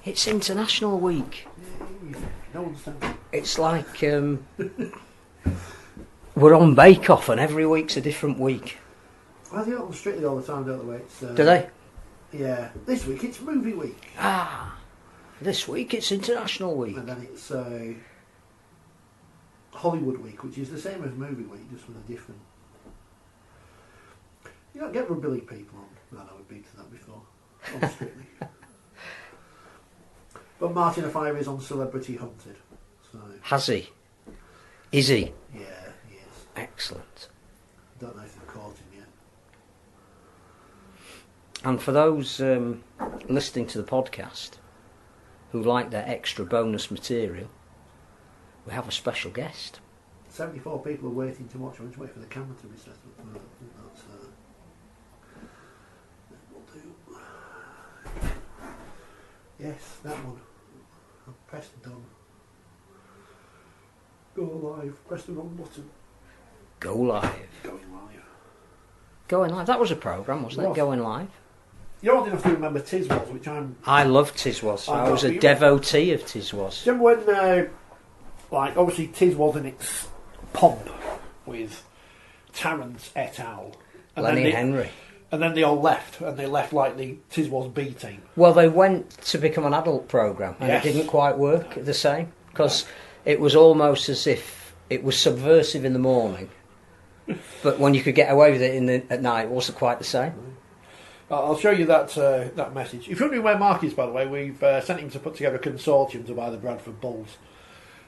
It's International Week. No one's thinking. It's like we're on Bake Off, and every week's a different week. Well, they open Strictly all the time, don't they? Do they? Yeah. This week it's Movie Week. This week it's International Week. And then it's Hollywood Week, which is the same as Movie Week, just with a different... You don't get rugby league people on. No, we've been to that before. On Strictly. But Martin O'Fire is on Celebrity Hunted. So. Has he? Is he? Yeah, he is. Excellent. Don't know if they've caught him yet. And for those listening to the podcast who like their extra bonus material, we have a special guest. 74 people are waiting to watch. I'm just waiting for the camera to be set up. I think that's will do. Yes, that one. I've pressed done. Go live. Press the wrong button. Go live. Going live. Going live. That was a programme, wasn't it? Going live. You're old enough to remember Tiswas, which I love Tiswas. I was a devotee of Tiswas. Do you remember when, obviously Tiswas in its pomp with Tarrant et al. And Lenny Henry. And then they all left, and they left like the Tiswas B team. Well, they went to become an adult programme, and Yes. it didn't quite work the same, because it was almost as if it was subversive in the morning, but when you could get away with it at night, it wasn't quite the same. I'll show you that message. If you're wondering where Mark is, by the way, we've sent him to put together a consortium to buy the Bradford Bulls,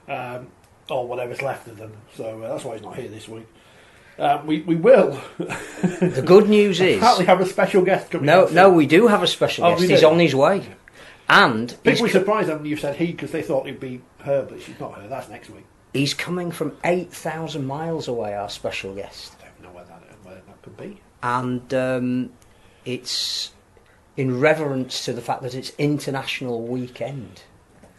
or whatever's left of them, so that's why he's not here this week. We will. The good news is... Apparently have a special guest coming No, we do have a special guest. He's on his way. And people were surprised when you said he, because they thought it'd be her, but she's not her. That's next week. He's coming from 8,000 miles away, our special guest. I don't know where that could be. And it's in reverence to the fact that it's International Weekend.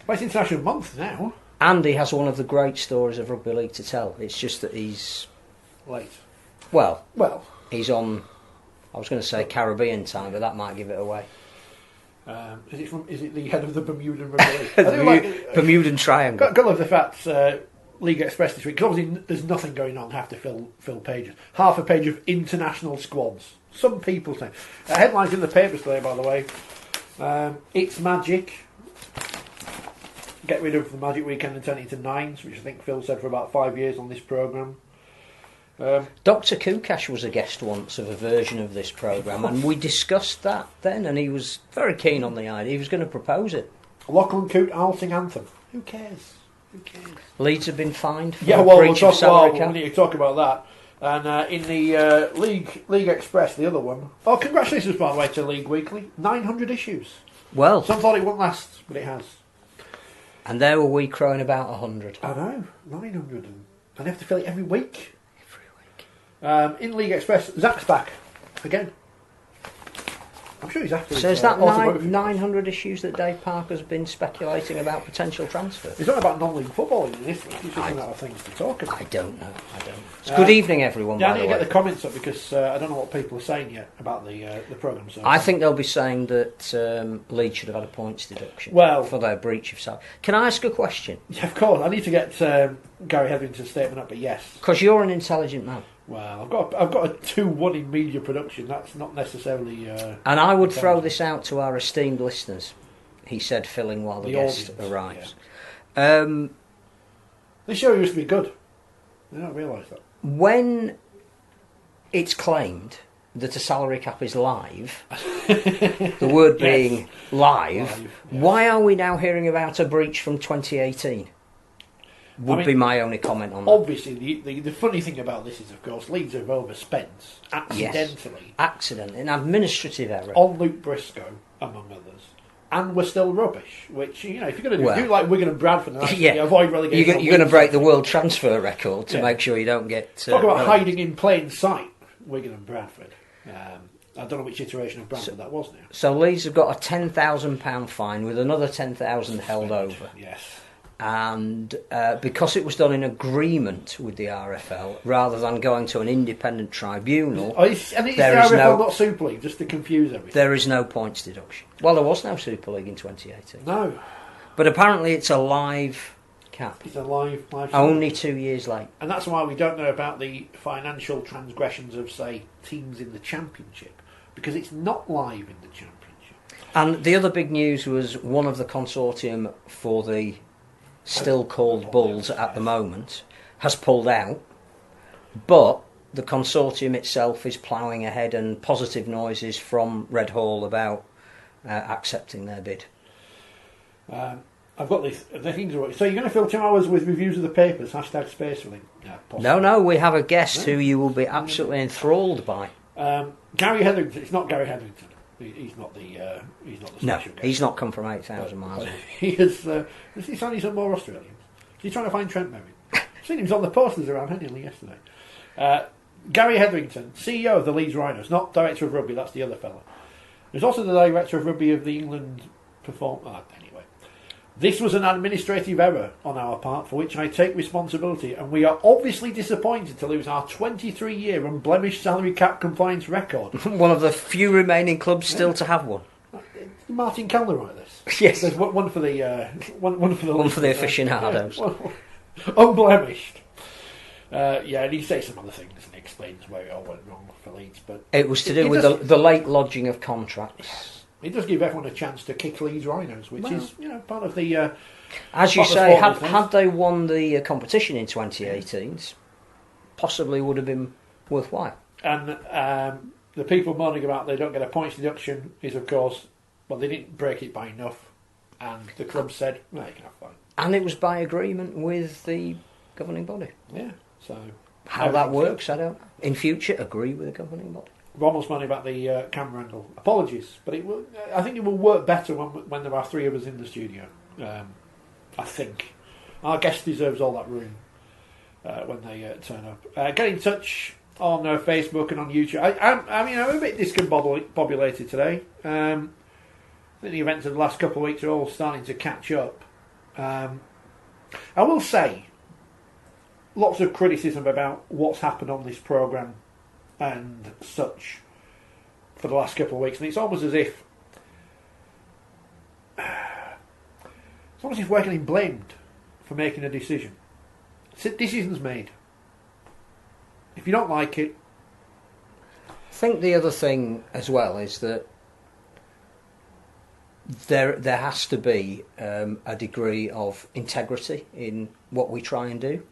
Well, it's International Month now. And he has one of the great stories of rugby league to tell. It's just that he's... Late. Well, he's on... I was going to say Caribbean time, but that might give it away. Is it the head of the Bermudan Rugby League? Bermudan Triangle. Got to love the fact League Express this week, because obviously there's nothing going on. Have to fill pages. Half a page of international squads. Some people say. Headlines in the papers today, by the way. It's Magic. Get rid of the Magic Weekend and turn it into Nines, which I think Phil said for about 5 years on this programme. Dr. Kukash was a guest once of a version of this programme, and we discussed that then, and he was very keen on the idea. He was going to propose it. Lachlan Coote, I'll sing Anthem. Who cares? Leeds have been fined for we'll breach of salary cap. We need to talk about that. And in the League Express, the other one... Oh, congratulations, by the way, to League Weekly. 900 issues. Well... Some thought it wouldn't last, but it has. And there were we crowing about 100. I know, 900. And they have to fill it every week. In League Express, Zach's back again. I'm sure he's after. So is that 900 issues that Dave Parker's been speculating about potential transfer? He's talking about non-league football in this week. He's just running out of things to talk about. I don't know. Good evening, everyone. Yeah, by I need the to way. get the comments up because I don't know what people are saying yet about the programme. So I think they'll be saying that Leeds should have had a points deduction for their breach of salary. Can I ask a question? Yeah, of course. I need to get Gary Hetherington's statement up, but yes. Because you're an intelligent man. Well, I've got a 2-1 in media production. That's not necessarily. And I would throw this out to our esteemed listeners. He said, filling while the guest arrives. Yeah. This show used to be good. I don't realise that. When it's claimed that a salary cap is live, the word being live, why are we now hearing about a breach from 2018? Would be my only comment on that. Obviously, the funny thing about this is, of course, Leeds have overspent accidentally. Accident, an administrative error. On Luke Briscoe, among others. And we're still rubbish, which, if you're going to do like Wigan and Bradford, and avoid relegation. You're going to break the world transfer record to make sure you don't get... Talk about hiding in plain sight, Wigan and Bradford. I don't know which iteration of Bradford that was now. So Leeds have got a £10,000 fine with another 10,000 held over. Yes. And because it was done in agreement with the RFL, rather than going to an independent tribunal, it's the RFL, not Super League, just to confuse everything. There is no points deduction. Well, there was no Super League in 2018. No. But apparently it's a live cap. It's a live Only 2 years late. And that's why we don't know about the financial transgressions of, say, teams in the Championship, because it's not live in the Championship. And the other big news was one of the consortium for the still called Bulls at the moment has pulled out, but the consortium itself is ploughing ahead, and positive noises from Red Hall about accepting their bid. I've got this. The things are, so you're going to fill 2 hours with reviews of the papers, hashtag space filling? Yeah, no, we have a guest who you will be absolutely enthralled by. Gary Hetherington. It's not Gary Hetherington. He's not the special guest. He's not come from 8,000 miles. He is. He's only some more Australians. He's trying to find Trent Merritt. I've seen him on the posters around Henley yesterday. Gary Hetherington, CEO of the Leeds Rhinos, not director of rugby. That's the other fella. There's also the director of rugby of the England anyway, this was an administrative error on our part for which I take responsibility, and we are obviously disappointed to lose our 23-year unblemished salary cap compliance record. One of the few remaining clubs still to have one. Did Martin Kellner write this? Yes. There's one for the one for the aficionados. Unblemished. And he says some other things and explains where it all went wrong for Leeds, but it was to do with the late lodging of contracts. Yes. It does give everyone a chance to kick Leeds Rhinos, which is part of the. As you say, had they won the competition in 2018, possibly would have been worthwhile. And the people moaning about they don't get a points deduction is, of course, they didn't break it by enough, and the club said, "No, you can have fine." And it was by agreement with the governing body. Yeah. So how that works, I don't. In future, agree with the governing body. Ronald's moaning about the camera angle. Apologies, but I think it will work better when there are 3 of us in the studio. I think our guest deserves all that room when they turn up. Get in touch on Facebook and on YouTube. I'm a bit discombobulated today. I think the events of the last couple of weeks are all starting to catch up. I will say, lots of criticism about what's happened on this programme and such for the last couple of weeks, and it's almost as if we're getting blamed for making a decision. Decision's made. If you don't like it, I think the other thing as well is that there has to be a degree of integrity in what we try and do.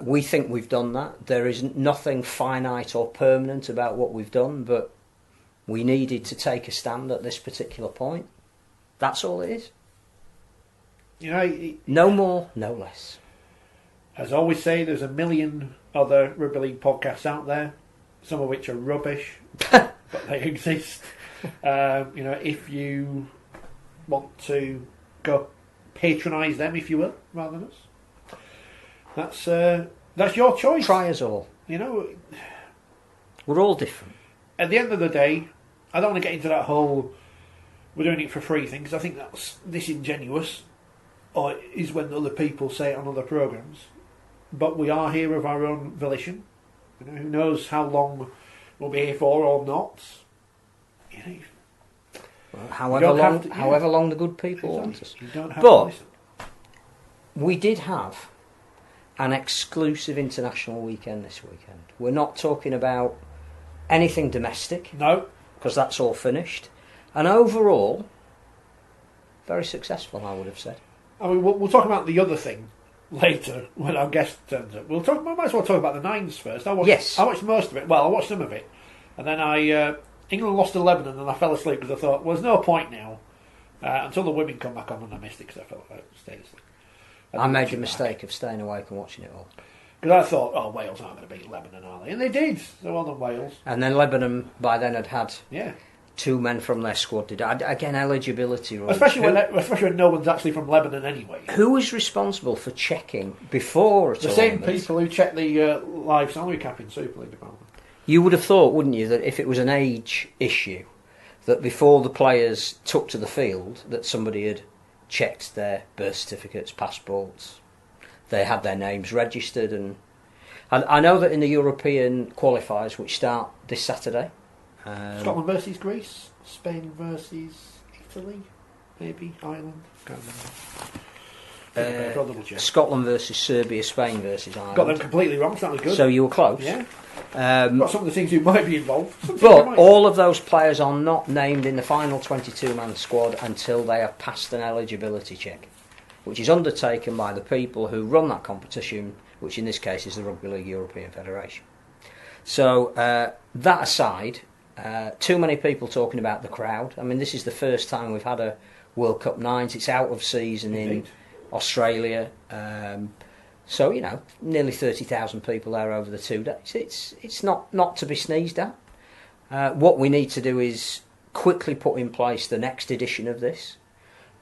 We think we've done that. There is nothing finite or permanent about what we've done, but we needed to take a stand at this particular point. That's all it is. No more, no less. As I always say, there's a million other rugby league podcasts out there, some of which are rubbish, but they exist. If you want to go patronise them, if you will, rather than us. That's your choice. Try us all. We're all different. At the end of the day, I don't want to get into that whole we're doing it for free thing, because I think that's disingenuous, or is when other people say it on other programmes. But we are here of our own volition. Who knows how long we'll be here for or not. However long the good people want us. But we did have an exclusive international weekend this weekend. We're not talking about anything domestic. No. Because that's all finished. And overall, very successful, I would have said. I mean, we'll talk about the other thing later when our guest turns up. We might as well talk about the Nines first. I watched most of it. Well, I watched some of it. And then England lost to Lebanon and I fell asleep because I thought, well, there's no point now until the women come back on, and I missed it because I fell stayed asleep. I made the mistake of staying awake and watching it all. Because I thought, Wales aren't going to beat Lebanon, are they? And they did. So well done, Wales. And then Lebanon, by then, had 2 men from their squad. Again, eligibility rules. Especially when no one's actually from Lebanon anyway. Who was responsible for checking before the same people who checked the live salary cap in Super League department. You would have thought, wouldn't you, that if it was an age issue, that before the players took to the field, that somebody had checked their birth certificates, passports. They had their names registered, and I know that in the European qualifiers, which start this Saturday, Scotland versus Greece, Spain versus Italy, maybe Ireland. Can't remember. Scotland versus Serbia, Spain versus Ireland. Got them completely wrong, so that was good. So you were close. Yeah. Got some of the things who might be involved. But all of those players are not named in the final 22-man squad until they have passed an eligibility check, which is undertaken by the people who run that competition, which in this case is the Rugby League European Federation. So that aside, too many people talking about the crowd. I mean, this is the first time we've had a World Cup Nines. It's out of season in Australia. So, nearly 30,000 people there over the 2 days. It's not to be sneezed at. What we need to do is quickly put in place the next edition of this.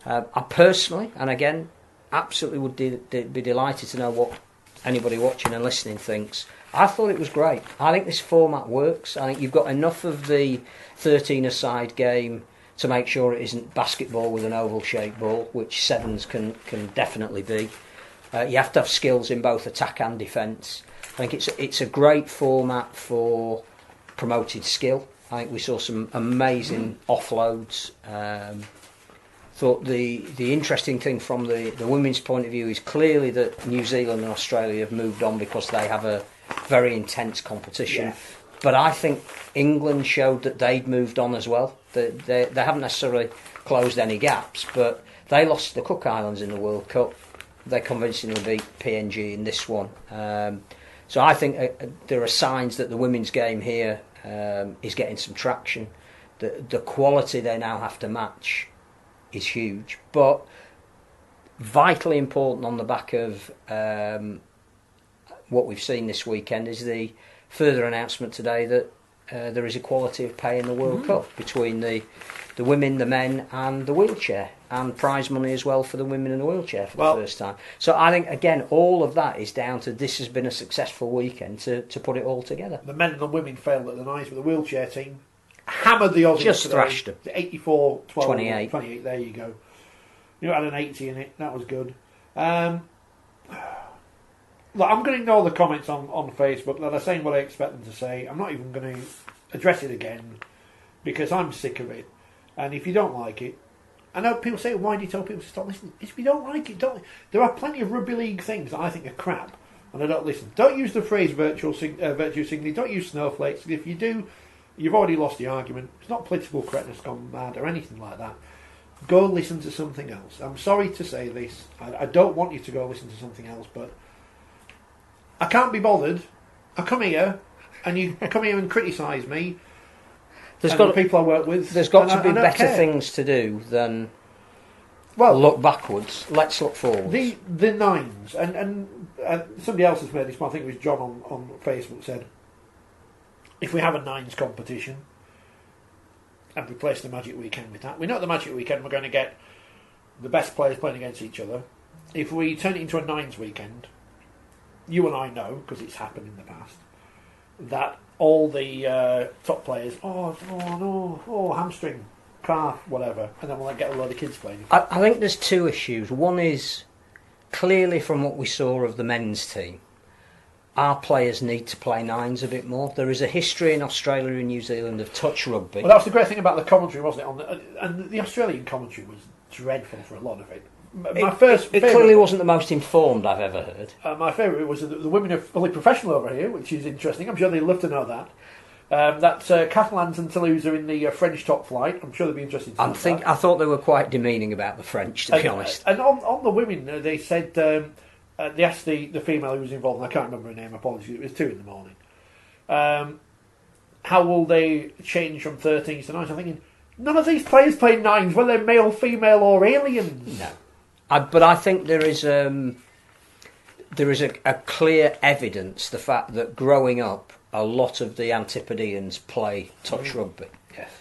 I personally, and again, absolutely would be delighted to know what anybody watching and listening thinks. I thought it was great. I think this format works. I think you've got enough of the 13-a-side game to make sure it isn't basketball with an oval-shaped ball, which sevens can definitely be. You have to have skills in both attack and defence. I think it's a great format for promoted skill. I think we saw some amazing offloads. Thought the interesting thing from the women's point of view is clearly that New Zealand and Australia have moved on because they have a very intense competition. Yeah. But I think England showed that they'd moved on as well. They haven't necessarily closed any gaps, but they lost the Cook Islands in the World Cup. They convincingly beat PNG in this one. So I think there are signs that the women's game here is getting some traction. The quality they now have to match is huge, but vitally important on the back of what we've seen this weekend is the further announcement today that there is equality of pay in the World Cup between the women, the men and the wheelchair, and prize money as well for the women in the wheelchair for the first time. So I think, again, all of that is down to this has been a successful weekend to put it all together. The men and the women failed at the nines, but the wheelchair team hammered the Aussies. Just thrashed them. 84, 12, 28, there you go. You had an 80 in it, that was good. Look, I'm going to ignore the comments on Facebook that are saying what I expect them to say. I'm not even going to address it again because I'm sick of it. And if you don't like it, I know people say, why do you tell people to stop listening? If you don't like it, don't. There are plenty of rugby league things that I think are crap, and I don't listen. Don't use the phrase virtue signaling. Don't use snowflakes. If you do, you've already lost the argument. It's not political correctness gone mad or anything like that. Go listen to something else. I'm sorry to say this. I don't want you to go listen to something else, but I can't be bothered. I come here, and you come here and criticise me. There's got the people I work with. There's got to be better things to do than look backwards. Let's look forward. The nines, and somebody else has made this point. I think it was John on Facebook said, if we have a nines competition and replace the Magic Weekend with that, we know at the Magic Weekend we're going to get the best players playing against each other. If we turn it into a nines weekend, you and I know, because it's happened in the past, that all the top players, hamstring, calf, whatever, and then we'll get a load of kids playing. I think there's two issues. One is, clearly from what we saw of the men's team, our players need to play nines a bit more. There is a history in Australia and New Zealand of touch rugby. Well, that was the great thing about the commentary, wasn't it? And the Australian commentary was dreadful for a lot of it. It clearly wasn't the most informed I've ever heard. My favourite was the women are fully professional over here, which is interesting. I'm sure they'd love to know that. That's Catalans and Toulouse are in the French top flight. I'm sure they'd be interested to know that. I thought they were quite demeaning about the French, to be honest. And on the women, they said, they asked the female who was involved, and I can't remember her name, apologies, it was 2 in the morning. How will they change from 13s to 9s? I'm thinking, none of these players play 9s, whether they're male, female or aliens. No. But I think there is a clear evidence, the fact that growing up, a lot of the Antipodeans play touch rugby. Yes.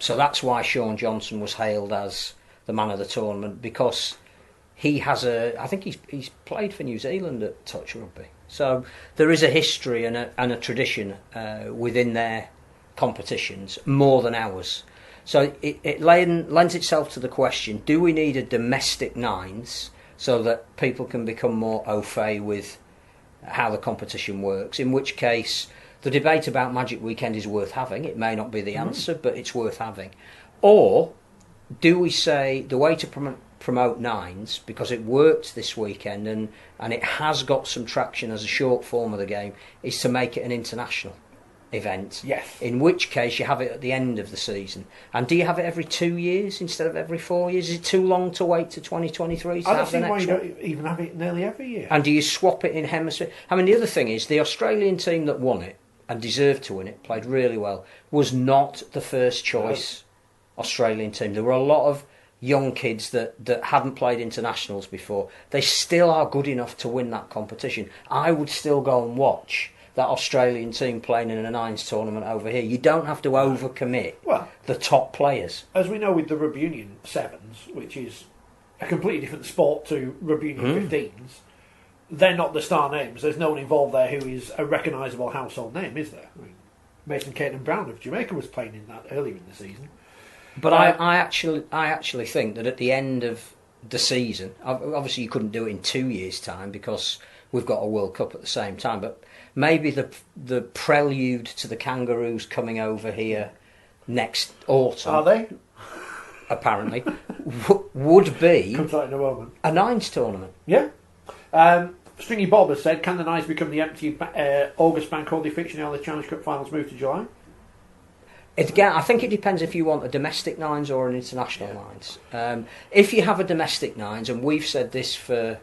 So that's why Sean Johnson was hailed as the man of the tournament, because he has I think he's played for New Zealand at touch rugby. So there is a history and a tradition within their competitions, more than ours. So it lends itself to the question, do we need a domestic nines so that people can become more au fait with how the competition works, in which case the debate about Magic Weekend is worth having. It may not be the answer, but it's worth having. Or do we say the way to promote nines, because it worked this weekend and it has got some traction as a short form of the game, is to make it an international event? Yes. In which case you have it at the end of the season. And do you have it every 2 years instead of every 4 years? Is it too long to wait to 2023 to I don't have the see why next you one? don't even have it nearly every year. And do you swap it in hemisphere? I mean, the other thing is the Australian team that won it and deserved to win it, played really well, was not the first choice Australian team. There were a lot of young kids that hadn't played internationals before. They still are good enough to win that competition. I would still go and watch that Australian team playing in a nines tournament over here. You don't have to overcommit the top players. As we know with the Rugby Union sevens, which is a completely different sport to Rugby Union 15s, they're not the star names. There's no one involved there who is a recognisable household name, is there? I mean, Mason Caton Brown of Jamaica was playing in that earlier in the season. But I actually think that at the end of the season, obviously you couldn't do it in 2 years' time because we've got a World Cup at the same time, but maybe the prelude to the Kangaroos coming over here next autumn... Are they? Apparently, would be Comes out in a moment. A nines tournament. Yeah. Stringy Bob has said, can the nines become the empty August bank holiday fixture now the Challenge Cup finals move to July? Again, I think it depends if you want a domestic nines or an international nines. If you have a domestic nines, and we've said this for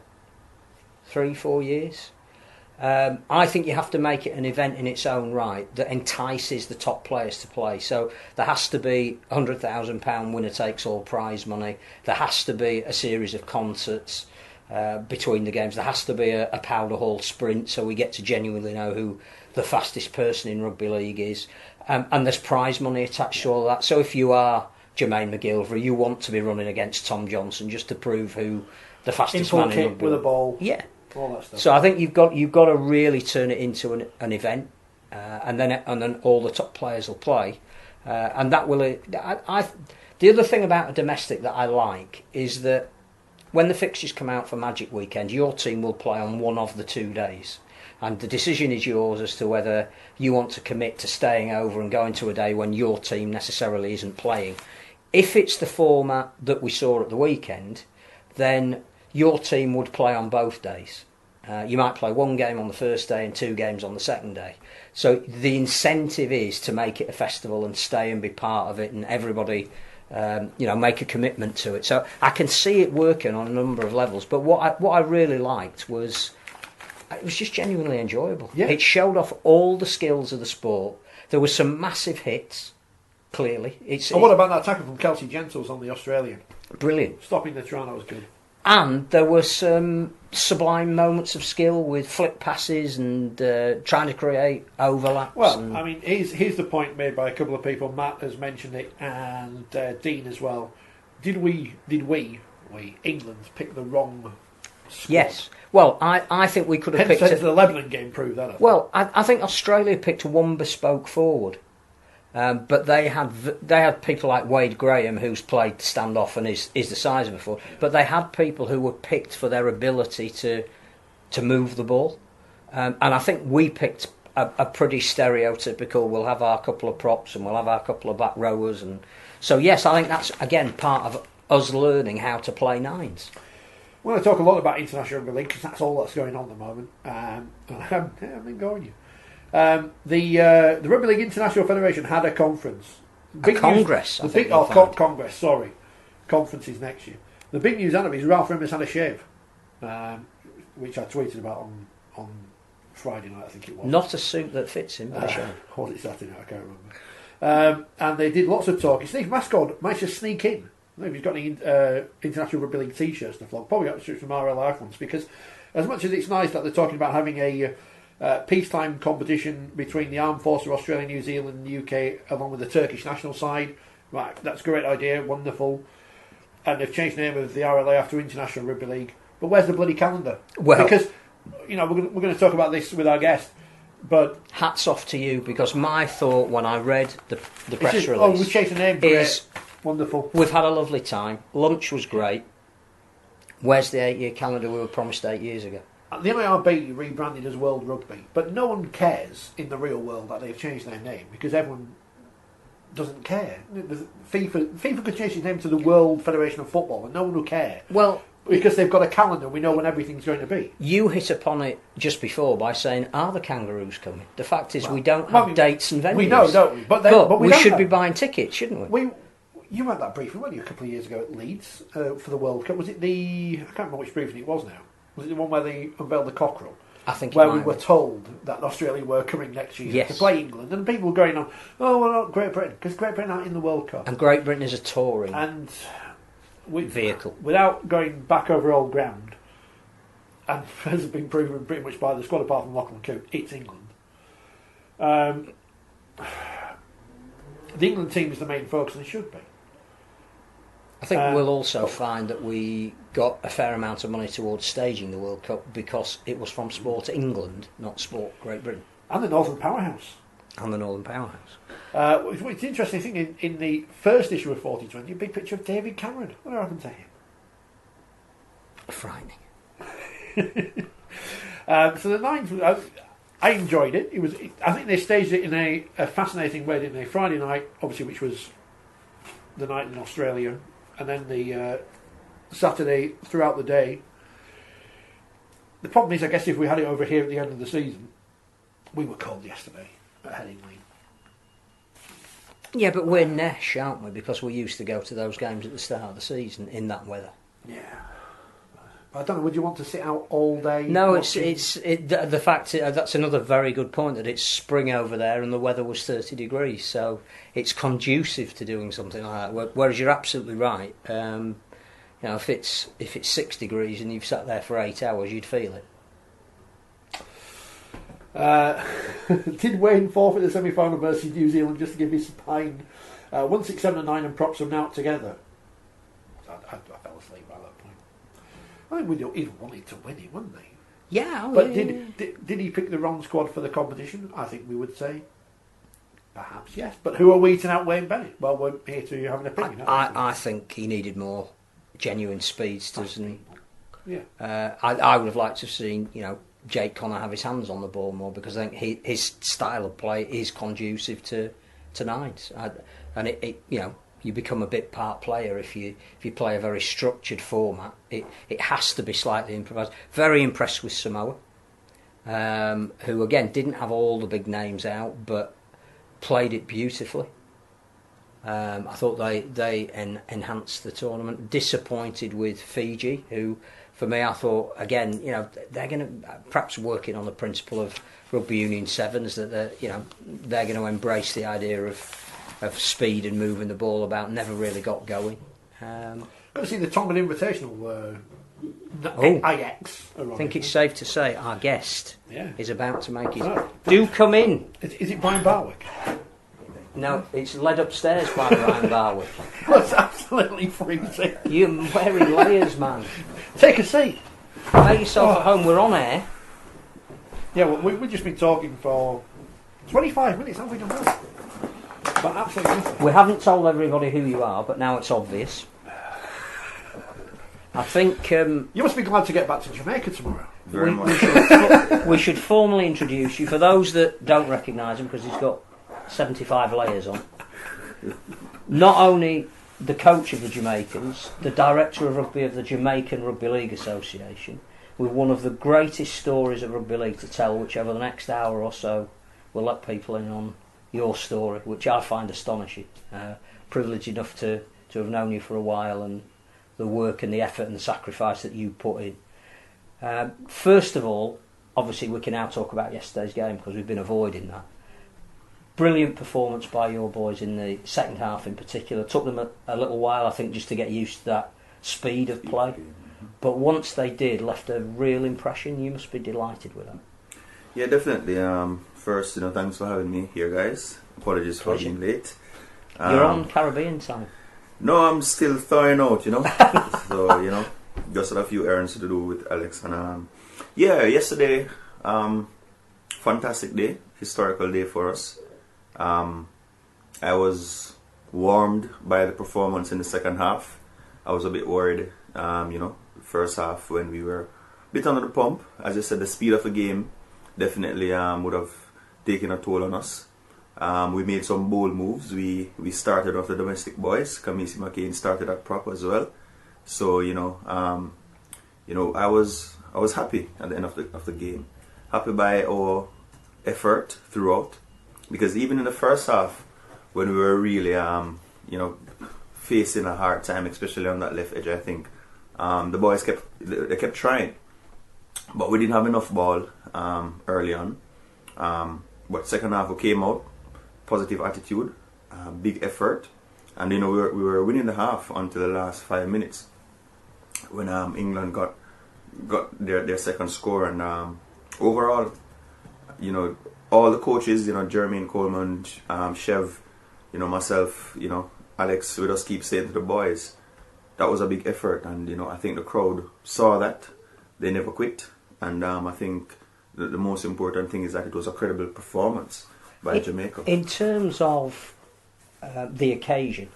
3-4 years, I think you have to make it an event in its own right that entices the top players to play. So there has to be £100,000 winner takes all prize money. There has to be a series of concerts between the games. There has to be a powder hall sprint so we get to genuinely know who the fastest person in rugby league is. And there's prize money attached to all that. So if you are Jermaine McGilvray, you want to be running against Tom Johnson just to prove who the fastest man in rugby with a ball. Yeah. All that stuff. So I think you've got to really turn it into an event, and then all the top players will play, and that will. The other thing about a domestic that I like is that when the fixtures come out for Magic Weekend, your team will play on one of the 2 days, and the decision is yours as to whether you want to commit to staying over and going to a day when your team necessarily isn't playing. If it's the format that we saw at the weekend, then your team would play on both days. You might play one game on the first day and 2 games on the second day. So the incentive is to make it a festival and stay and be part of it, and everybody, make a commitment to it. So I can see it working on a number of levels. But what I really liked was it was just genuinely enjoyable. Yeah. It showed off all the skills of the sport. There were some massive hits. Clearly, what about that tackle from Kelsey Gentles on the Australian? Brilliant. Stopping the Toronto was good. And there were some sublime moments of skill with flick passes and trying to create overlaps. Well, I mean, here's the point made by a couple of people. Matt has mentioned it, and Dean as well. Did we, England, pick the wrong squad? Yes. Well, I think we could have picked... the Lebanon game proved that. Well, I think Australia picked one bespoke forward. But they had people like Wade Graham, who's played standoff and is the size of a forward. But they had people who were picked for their ability to move the ball. And I think we picked a pretty stereotypical, we'll have our couple of props and we'll have our couple of back rowers. And so, yes, I think that's, again, part of us learning how to play nines. We're going to talk a lot about International Rugby League because that's all that's going on at the moment. I've been going you. The Rugby League International Federation had a conference. Congress. Congress, sorry. Conference is next year. The big news out of it is Ralph Rimmer's had a shave, which I tweeted about on Friday night, I think it was. Not a suit that fits him, but a shave. Or was it Saturday night? I can't remember. And they did lots of talking. Steve Mascod managed to sneak in. I don't know if he's got any International Rugby League t-shirts to flog. Probably got some RLF ones, because as much as it's nice that they're talking about having a peacetime competition between the Armed Forces of Australia, New Zealand and the UK, along with the Turkish national side, right, that's a great idea, wonderful. And they've changed the name of the RLAF to International Rugby League. But where's the bloody calendar? Well, because, we're going to talk about this with our guest. But hats off to you, because my thought when I read the press release, we're chasing name, is wonderful. We've had a lovely time. Lunch was great. Where's the 8-year calendar we were promised 8 years ago? The IRB rebranded as World Rugby, but no one cares in the real world that they've changed their name, because everyone doesn't care. FIFA could change its name to the World Federation of Football, and no one will care. Well, because they've got a calendar, we know when everything's going to be. You hit upon it just before by saying, are the Kangaroos coming? The fact is, we don't have dates and venues. We know, don't we? But we should be buying tickets, shouldn't we? You had that briefing, weren't you, a couple of years ago at Leeds for the World Cup? Was it I can't remember which briefing it was now. Was it the one where they unveiled the cockerel? I think where we were told that Australia were coming next year to play England, and people were going on, well, not Great Britain, because Great Britain aren't in the World Cup. And Great Britain is a touring vehicle. Without going back over old ground, and as has been proven pretty much by the squad apart from Lachlan Coote, it's England. The England team is the main focus, and it should be. I think we'll also find that we got a fair amount of money towards staging the World Cup because it was from Sport England, not Sport Great Britain. And the Northern Powerhouse. It's interesting thing, in the first issue of 4020, a big picture of David Cameron. What happened to him? Frightening. So the ninth, I enjoyed it. I think they staged it in a fascinating way, didn't they? Friday night, obviously, which was the night in Australia, and then the Saturday throughout the day. The problem is, I guess, if we had it over here at the end of the season, we were cold yesterday at Headingley. Yeah, but we're nesh, aren't we? Because we used to go to those games at the start of the season in that weather. Yeah. I don't know, would you want to sit out all day? No, the fact that's another very good point, that it's spring over there and the weather was 30 degrees, so it's conducive to doing something like that. Whereas you're absolutely right. If it's 6 degrees and you've sat there for 8 hours, you'd feel it. Did Wayne forfeit the semi-final versus New Zealand just to give his spine 1, 6, 7 and 9 and props them out together? I fell asleep by that point. I think we'd even wanted to win it, wouldn't they? Yeah. But did he pick the wrong squad for the competition? I think we would say perhaps yes. But who are we to outweigh Bennett? Well, we're here to have an opinion. I think he needed more genuine speedsters, and yeah. I would have liked to have seen Jake Connor have his hands on the ball more, because I think his style of play is conducive to nines, and you become a bit part player if you play a very structured format. It has to be slightly improvised. Very impressed with Samoa, who again didn't have all the big names out, but played it beautifully. I thought they enhanced the tournament. Disappointed with Fiji, who, for me, I thought, again, they're going to perhaps working on the principle of rugby union sevens, that they're going to embrace the idea of speed and moving the ball about. Never really got going. Got to see the Tongan Invitational. IX. I think it's safe to say our guest is about to make his. Right. Do come in. Is it Brian Barwick? No, it's led upstairs by Brian Barwick. That's absolutely freezing. You're wearing layers, man. Take a seat. Make yourself at home. We're on air. Yeah, well, we've just been talking for 25 minutes, haven't we done that? But absolutely nothing. We haven't told everybody who you are, but now it's obvious. I think you must be glad to get back to Jamaica tomorrow. Very much. We should formally introduce you. For those that don't recognise him, because he's got 75 layers on. Not only the coach of the Jamaicans, the director of rugby of the Jamaican Rugby League Association, with one of the greatest stories of rugby league to tell, which over the next hour or so will let people in on your story, which I find astonishing. Privileged enough to have known you for a while, and the work and the effort and the sacrifice that you put in. First of all, obviously we can now talk about yesterday's game, because we've been avoiding that. Brilliant performance by your boys in the second half in particular. Took them a little while, I think, just to get used to that speed of play. But once they did, left a real impression. You must be delighted with that. Yeah, definitely. First, thanks for having me here, guys. Apologies for being late. You're on Caribbean time. No, I'm still thawing out, So, just had a few errands to do with Alex. And, yesterday, fantastic day, historical day for us. I was warmed by the performance in the second half. I was a bit worried, first half when we were a bit under the pump. As I said, the speed of the game definitely would have taken a toll on us. We made some bold moves. We started off the domestic boys. Kamisi McCain started at prop as well. So I was happy at the end of the game. Happy by our effort throughout, because even in the first half, when we were really facing a hard time, especially on that left edge, I think the boys kept trying, but we didn't have enough ball early on. But second half we came out, positive attitude, big effort, and we were winning the half until the last 5 minutes when England got their second score. And overall, all the coaches, Jermaine Coleman, Chev, myself, Alex, we just keep saying to the boys, that was a big effort, and I think the crowd saw that. They never quit, and I think the most important thing is that it was a credible performance by Jamaica. In terms of the occasion,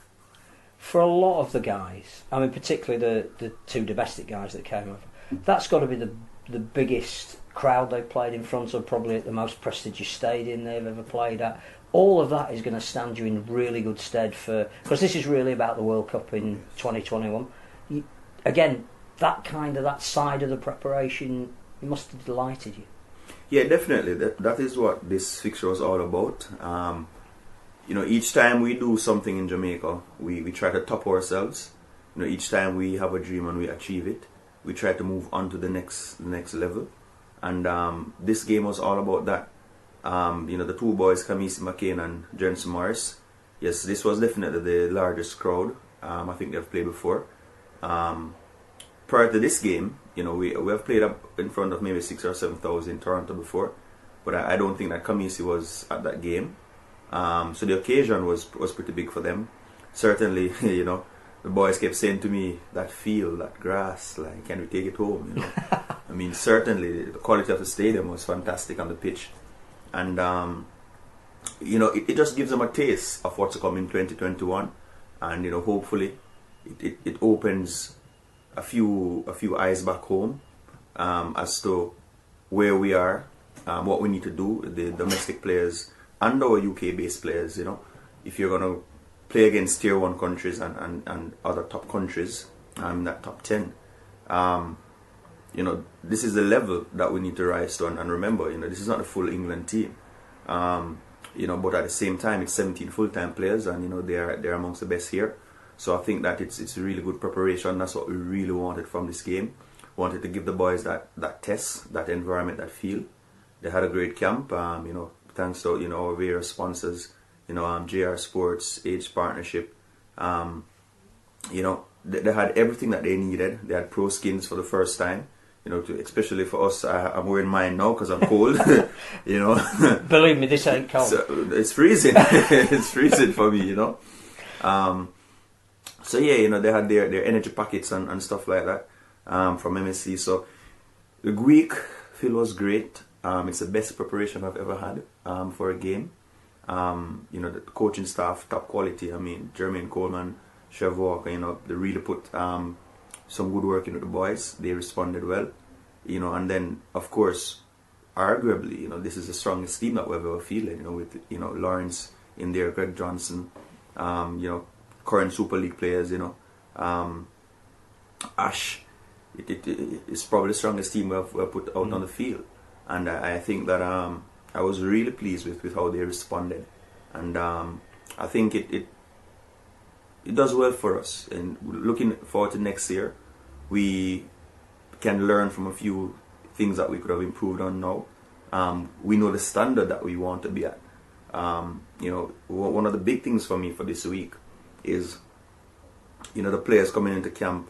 for a lot of the guys, I mean particularly the two domestic guys that came over, that's got to be the biggest crowd they've played in front of, probably at the most prestigious stadium they've ever played at. All of that is going to stand you in really good stead because this is really about the World Cup in 2021. Again, that side of the preparation, it must have delighted you. Yeah, definitely. That is what this fixture was all about. Each time we do something in Jamaica, we try to top ourselves. Each time we have a dream and we achieve it, we try to move on to the next level. And this game was all about that. The two boys, Kamisi McCain and Jensen Morris. Yes, this was definitely the largest crowd I think they've played before. Prior to this game, we have played up in front of maybe 6,000 or 7,000 in Toronto before, but I don't think that Kamisi was at that game. So the occasion was pretty big for them. Certainly, the boys kept saying to me, that field, that grass, like, can we take it home? I mean, certainly the quality of the stadium was fantastic on the pitch. And it just gives them a taste of what's to come in 2021, and hopefully it opens a few eyes back home as to where we are, what we need to do, the domestic players and our UK based players. If you're going to play against tier 1 countries and other top countries, that top 10, this is the level that we need to rise to. And remember, this is not a full England team. But at the same time, it's 17 full-time players, and they're amongst the best here. So I think that it's a really good preparation. That's what we really wanted from this game. Wanted to give the boys that test, that environment, that feel. They had a great camp. Thanks to our various sponsors. JR Sports, Age Partnership. They had everything that they needed. They had pro skins for the first time. Especially for us, I'm wearing mine now because I'm cold. Believe me, this ain't cold. So it's freezing. It's freezing for me. So yeah, they had their energy packets and stuff like that from MSC. So the week feel was great. It's the best preparation I've ever had for a game. The coaching staff, top quality. I mean, Jermaine Coleman, Chev Walker, they really put some good work into the boys. They responded well, and then of course, arguably, this is the strongest team that we've ever fielded. With Lawrence in there, Greg Johnson, current Super League players, Ash. It's probably the strongest team we've put out on the field, and I think that I was really pleased with how they responded, and I think it does well for us. And looking forward to next year, we can learn from a few things that we could have improved on now. We know the standard that we want to be at. One of the big things for me for this week is, the players coming into camp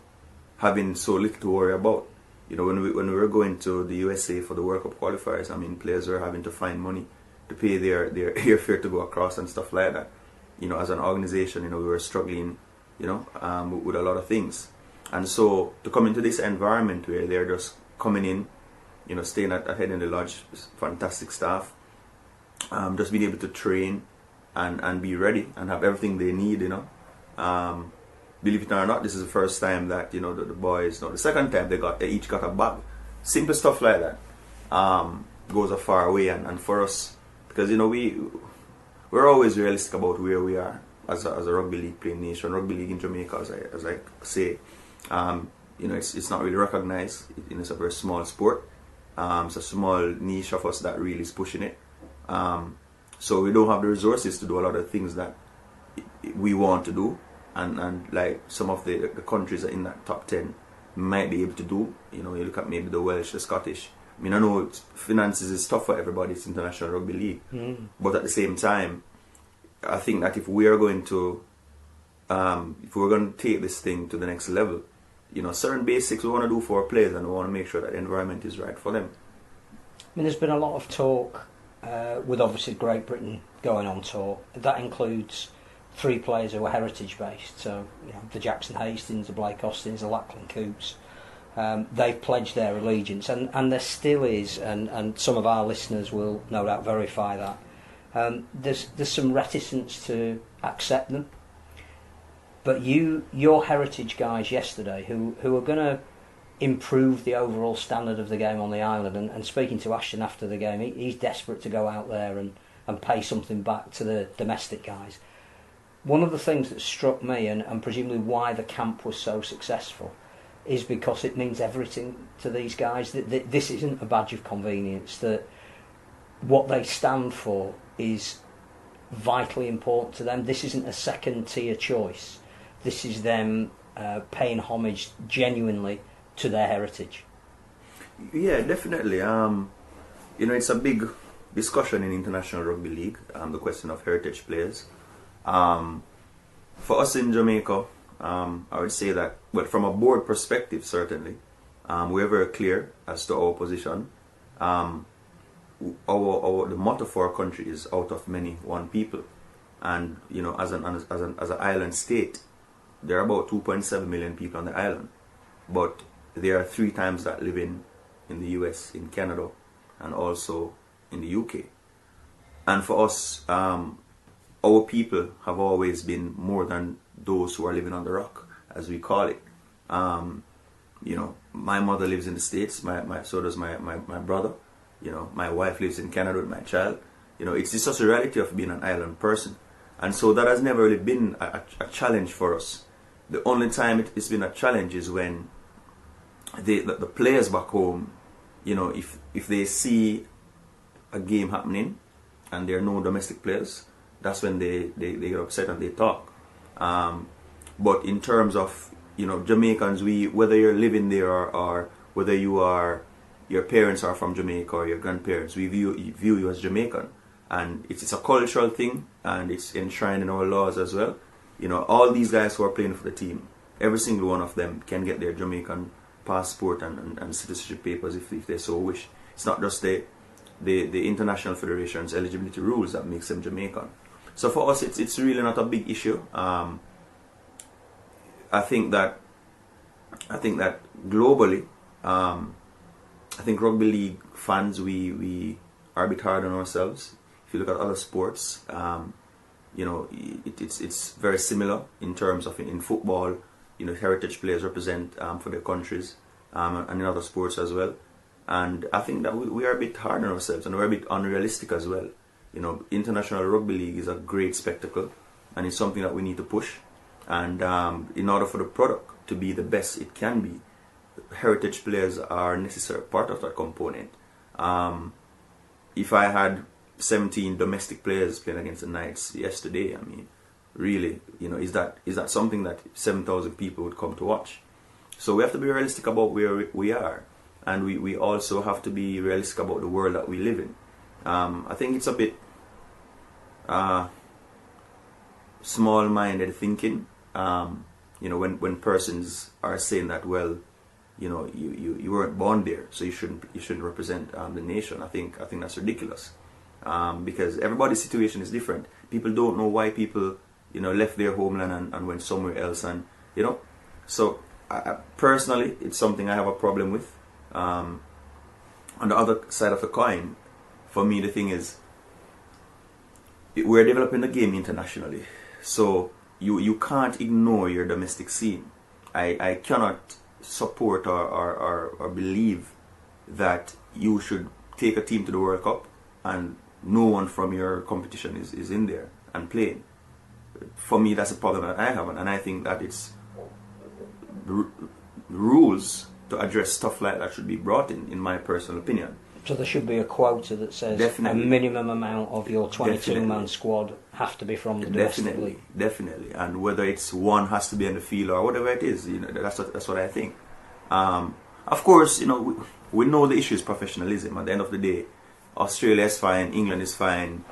having so little to worry about. When we were going to the USA for the World Cup qualifiers, I mean, players were having to find money to pay their airfare to go across and stuff like that. As an organization, we were struggling, with a lot of things. And so to come into this environment where they're just coming in, staying at Head in the Lodge, fantastic staff. Just being able to train and be ready and have everything they need, believe it or not, this is the first time that, the boys, no, the second time they each got a bag. Simple stuff like that goes a far way, and for us, because, we're always realistic about where we are as a rugby league playing nation. Rugby league in Jamaica, as I say, it's not really recognized. It's a very small sport. It's a small niche of us that really is pushing it. So we don't have the resources to do a lot of things that we want to do, and like some of the countries that in that top 10 might be able to do. You look at maybe the Welsh, the Scottish. I know finances is tough for everybody. It's international rugby league, but at the same time, I think that if we are going to take this thing to the next level, certain basics we want to do for our players, and we want to make sure that the environment is right for them. There's been a lot of talk with obviously Great Britain going on tour. That includes 3 players who are heritage based, so the Jackson Hastings, the Blake Austins, the Lachlan Coops. They've pledged their allegiance, and there still is, and some of our listeners will no doubt verify that. There's some reticence to accept them, but your heritage guys yesterday, who are going to improve the overall standard of the game on the island, and speaking to Ashton after the game, he's desperate to go out there and pay something back to the domestic guys. One of the things that struck me, and presumably why the camp was so successful, is because it means everything to these guys. That this isn't a badge of convenience, that what they stand for is vitally important to them. This isn't a second tier choice. This is them paying homage genuinely to their heritage. Yeah, definitely. It's a big discussion in international rugby league, the question of heritage players. For us in Jamaica, I would say that, well, from a board perspective, certainly, we're very clear as to our position. The motto for our country is "out of many, one people," and as an island state, there are about 2.7 million people on the island, but there are 3 times that live in the US, in Canada, and also in the UK. And for us, our people have always been more than those who are living on the rock, as we call it. My mother lives in the States, so does my brother. My wife lives in Canada with my child. It's just a reality of being an island person. And so that has never really been a challenge for us. The only time it's been a challenge is when the players back home, if they see a game happening and there are no domestic players, that's when they get upset and they talk. But in terms of Jamaicans, whether you're living there or whether your parents are from Jamaica or your grandparents, we view you as Jamaican, and it's a cultural thing, and it's enshrined in our laws as well. All these guys who are playing for the team, every single one of them can get their Jamaican passport and citizenship papers if they so wish. It's not just the international federation's eligibility rules that makes them Jamaican. So for us, it's really not a big issue. I think that globally, I think rugby league fans, we are a bit hard on ourselves. If you look at other sports, it's very similar in terms of in football. Heritage players represent for their countries, and in other sports as well. And I think that we are a bit hard on ourselves, and we're a bit unrealistic as well. International rugby league is a great spectacle, and it's something that we need to push. And in order for the product to be the best it can be, heritage players are a necessary part of that component. If I had 17 domestic players playing against the Knights yesterday, really, is that something that 7,000 people would come to watch? So we have to be realistic about where we are, and we also have to be realistic about the world that we live in. I think it's a bit small-minded thinking, when persons are saying that, well, you weren't born there, so you shouldn't represent the nation. I think that's ridiculous, because everybody's situation is different. People don't know why people left their homeland and went somewhere else, and so I personally, it's something I have a problem with. on the other side of the coin, for me the thing is, we're developing the game internationally, so you can't ignore your domestic scene. I cannot support or believe that you should take a team to the World Cup and no one from your competition is in there and playing. For me, that's a problem that I have, and I think that it's rules to address stuff like that should be brought in my personal opinion. So there should be a quota that says Definitely. a minimum amount of your 22-man squad have to be from the domestic league. Definitely, and whether it's one has to be in the field or whatever it is, that's what I think. Of course, we know the issue is professionalism. At the end of the day, Australia is fine, England is fine,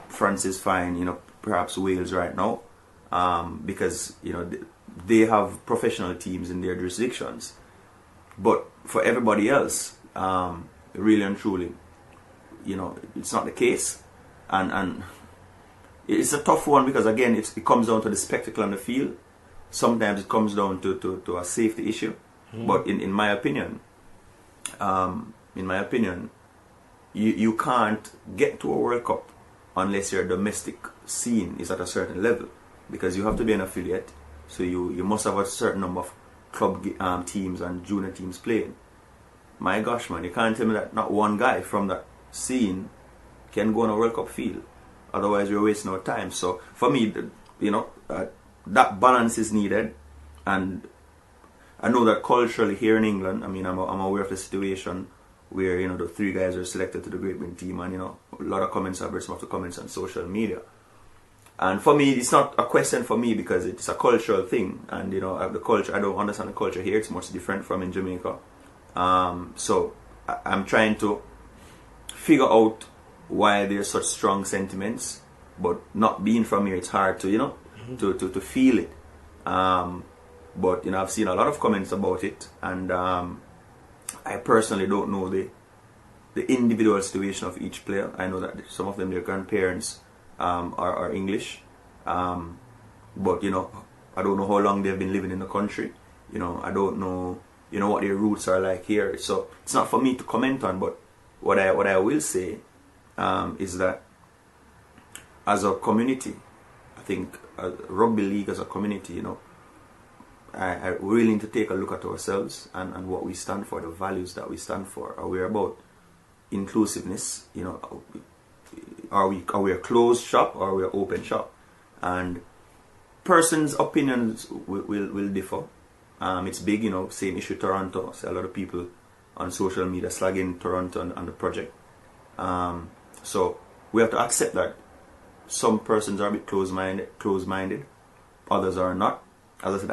France is fine, perhaps Wales right now, because they have professional teams in their jurisdictions. But for everybody else, really and truly, it's not the case, and it's a tough one because again, it comes down to the spectacle on the field. Sometimes it comes down to a safety issue. But in my opinion, you can't get to a World Cup unless your domestic scene is at a certain level, because you have to be an affiliate, so you must have a certain number of club teams and junior teams playing. My gosh, man, you can't tell me that not one guy from that scene can go on a World Cup field. Otherwise, we're wasting our time. So for me, that balance is needed, and I know that culturally here in England, I'm aware of the situation where the 3 guys are selected to the Great Britain team, and a lot of comments, I've read some of the comments on social media. And for me, it's not a question for me because it's a cultural thing, and the culture, I don't understand the culture here. It's much different from in Jamaica. So I'm trying to figure out why there's such strong sentiments, but not being from here, it's hard to to feel it. But I've seen a lot of comments about it, and I personally don't know the individual situation of each player. I know that some of them, their grandparents are English, but I don't know how long they've been living in the country. I don't know what their roots are like here. So it's not for me to comment on. But what I will say is that as a community, I think rugby league as a community, I really need to take a look at ourselves and what we stand for, the values that we stand for. Are we about inclusiveness? Are we a closed shop or are we an open shop? And persons' opinions will differ. It's big, same issue Toronto. So a lot of people on social media slagging Toronto and the project. So we have to accept that some persons are a bit close-minded, others are not. As I said,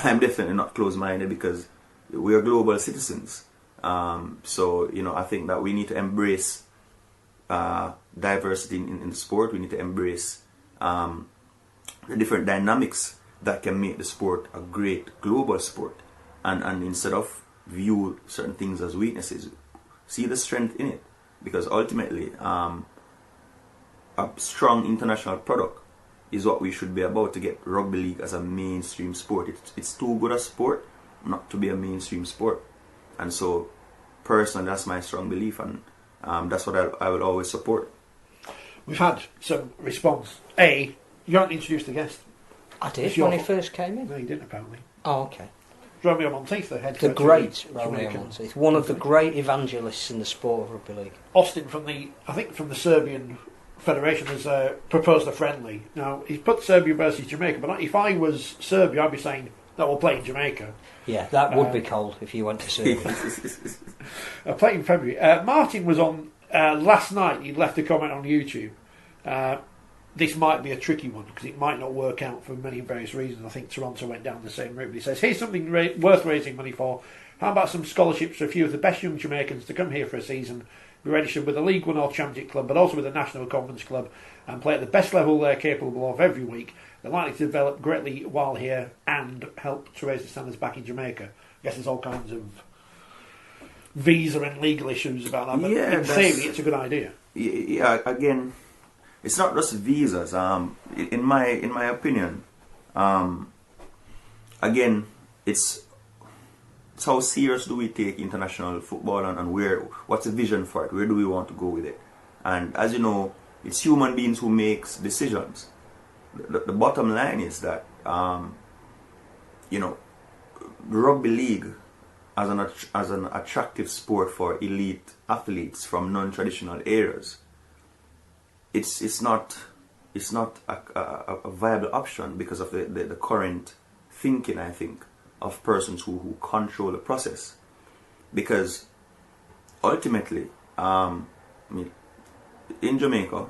I'm definitely not close-minded because we are global citizens. So I think that we need to embrace diversity in the sport. We need to embrace the different dynamics that can make the sport a great global sport, and instead of view certain things as weaknesses, see the strength in it, because ultimately a strong international product is what we should be about to get rugby league as a mainstream sport. It's too good a sport not to be a mainstream sport, and so personally that's my strong belief, and that's what I will always support. We've had some response. You haven't introduced the guest. I did when he first came in. No, you didn't apparently. Oh, okay. Romeo Montieth, the head The coach great of Romeo Jamaica. Montieth, one of the great evangelists in the sport of rugby league. Austin from the Serbian Federation has proposed a friendly. Now, he's put Serbia versus Jamaica, but if I was Serbia, I'd be saying that we'll play in Jamaica. Yeah, that would be cold if you went to Serbia. Play in February. Martin was on last night. He left a comment on YouTube. This might be a tricky one because it might not work out for many various reasons. I think Toronto went down the same route. But he says, here's something worth raising money for. How about some scholarships for a few of the best young Jamaicans to come here for a season, be registered with a League One or Championship club, but also with a National Conference club, and play at the best level they're capable of every week. They're likely to develop greatly while here and help to raise the standards back in Jamaica. I guess there's all kinds of visa and legal issues about that, but in theory it's a good idea. Yeah, again, it's not just visas. In my opinion, again, it's how serious do we take international football, and what's the vision for it? Where do we want to go with it? And as you know, it's human beings who makes decisions. The bottom line is that rugby league as an attractive sport for elite athletes from non-traditional areas, it's not a viable option because of the current thinking, I think, of persons who control the process. Because ultimately, in Jamaica,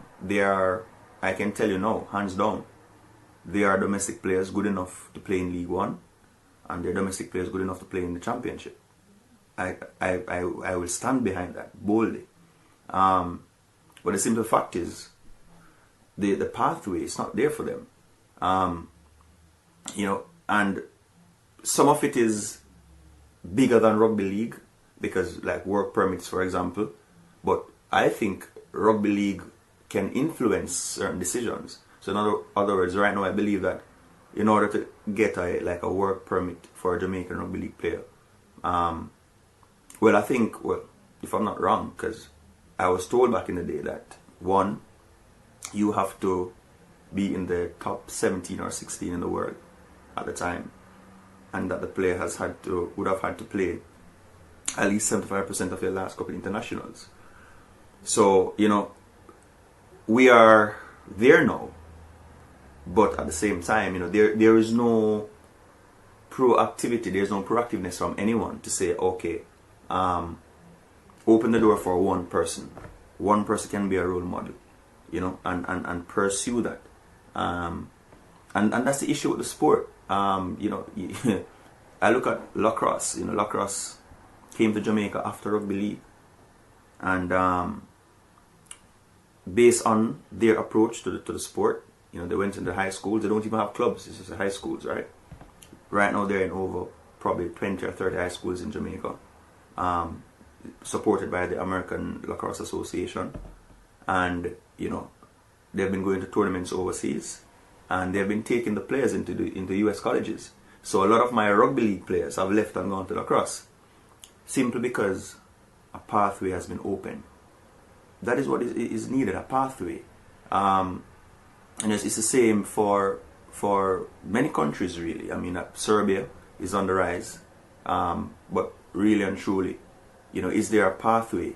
I can tell you now, hands down, there are domestic players good enough to play in League One, and there are domestic players good enough to play in the Championship. I will stand behind that boldly. But the simple fact is, the pathway is not there for them. And some of it is bigger than rugby league, because like work permits, for example. But I think rugby league can influence certain decisions. So in other words, right now I believe that in order to get a work permit for a Jamaican rugby league player, I think, if I'm not wrong, because I was told back in the day that, one, you have to be in the top 17 or 16 in the world at the time, and that the player would have had to play at least 75% of their last couple internationals. So, we are there now, but at the same time, there is no proactivity, there's no proactiveness from anyone to say, okay, open the door for one person. One person can be a role model, and pursue that. And that's the issue with the sport. I look at lacrosse. Lacrosse came to Jamaica after rugby league, and based on their approach to the sport, they went into high schools. They don't even have clubs. It's just high schools, right? Right now they're in over probably 20 or 30 high schools in Jamaica, supported by the American Lacrosse Association, and they've been going to tournaments overseas, and they've been taking the players into US colleges. So a lot of my rugby league players have left and gone to lacrosse, simply because a pathway has been opened. That is what is needed, a pathway. And it's the same for many countries, really. Serbia is on the rise, but really and truly, is there a pathway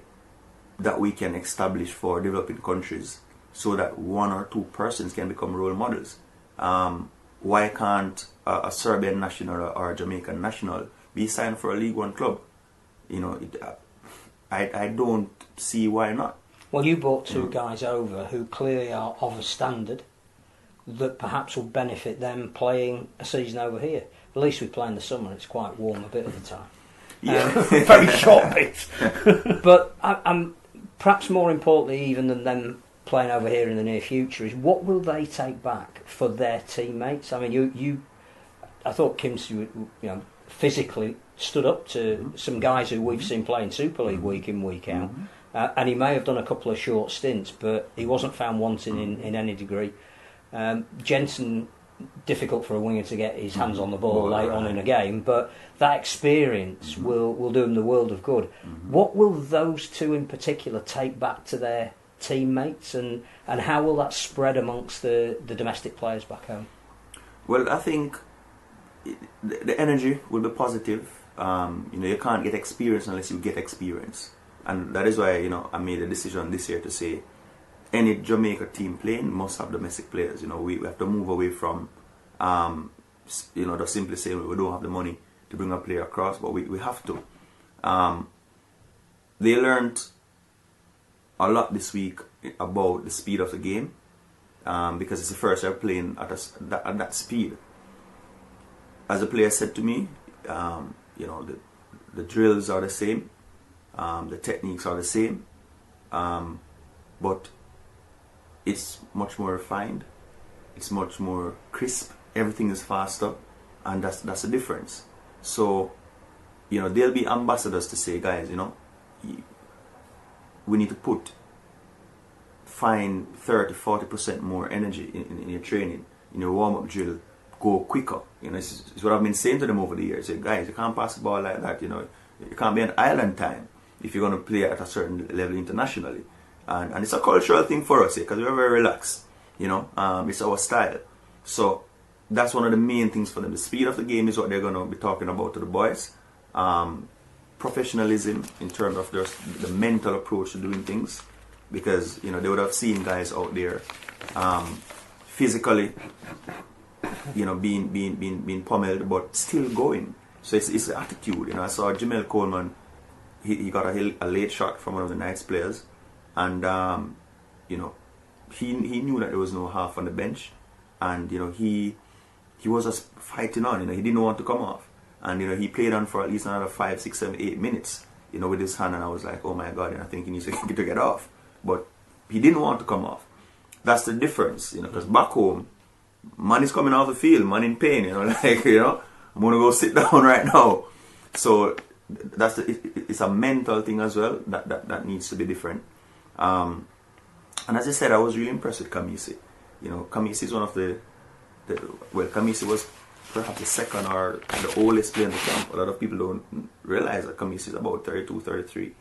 that we can establish for developing countries so that one or two persons can become role models? Why can't a Serbian national or a Jamaican national be signed for a League One club? I don't see why not. Well, you brought two guys over who clearly are of a standard that perhaps will benefit them playing a season over here. At least we play in the summer, it's quite warm a bit of the time. Yeah. Very short bit. But I'm perhaps more importantly even than them playing over here in the near future is what will they take back for their teammates? I thought Kimsey, physically stood up to some guys who we've seen playing Super League week in, week out. And he may have done a couple of short stints, but he wasn't found wanting in any degree. Jensen, difficult for a winger to get his hands on the ball late on in a game, but that experience will do him the world of good. What will those two in particular take back to their teammates, and how will that spread amongst the domestic players back home? Well, I think the energy will be positive. You can't get experience unless you get experience, and that is why I made a decision this year to say any Jamaica team playing must have domestic players. We have to move away from just simply saying we don't have the money to bring a player across, but we have to. They learned a lot this week about the speed of the game, because it's the first time playing at that speed. As a player said to me, the drills are the same, the techniques are the same, but it's much more refined, it's much more crisp, everything is faster, and that's the difference. So, they'll be ambassadors to say, guys, we need to find 30-40% more energy in your training, in your warm-up drill, go quicker. It's what I've been saying to them over the years. Say, guys, you can't pass the ball like that. You can't be an island time if you're going to play at a certain level internationally. And it's a cultural thing for us because we're very relaxed. It's our style. So that's one of the main things for them. The speed of the game is what they're going to be talking about to the boys. Professionalism in terms of the mental approach to doing things, because they would have seen guys out there physically, being pummeled, but still going. So it's the attitude. I saw Jamel Coleman. He got a late shot from one of the Knights players, and he knew that there was no half on the bench, and he was just fighting on. He didn't want to come off, and he played on for at least another 5, 6, 7, 8 minutes. With his hand, and I was like, oh my God! And I think he needs to get off, but he didn't want to come off. That's the difference, because back home, man is coming off the field, man in pain. I'm gonna go sit down right now. So it's a mental thing as well that needs to be different. And as I said, I was really impressed with Kamisi. Kamisi is one of Kamisi was perhaps the second or the oldest player in the camp. A lot of people don't realize that Kamisi is about 32, 33.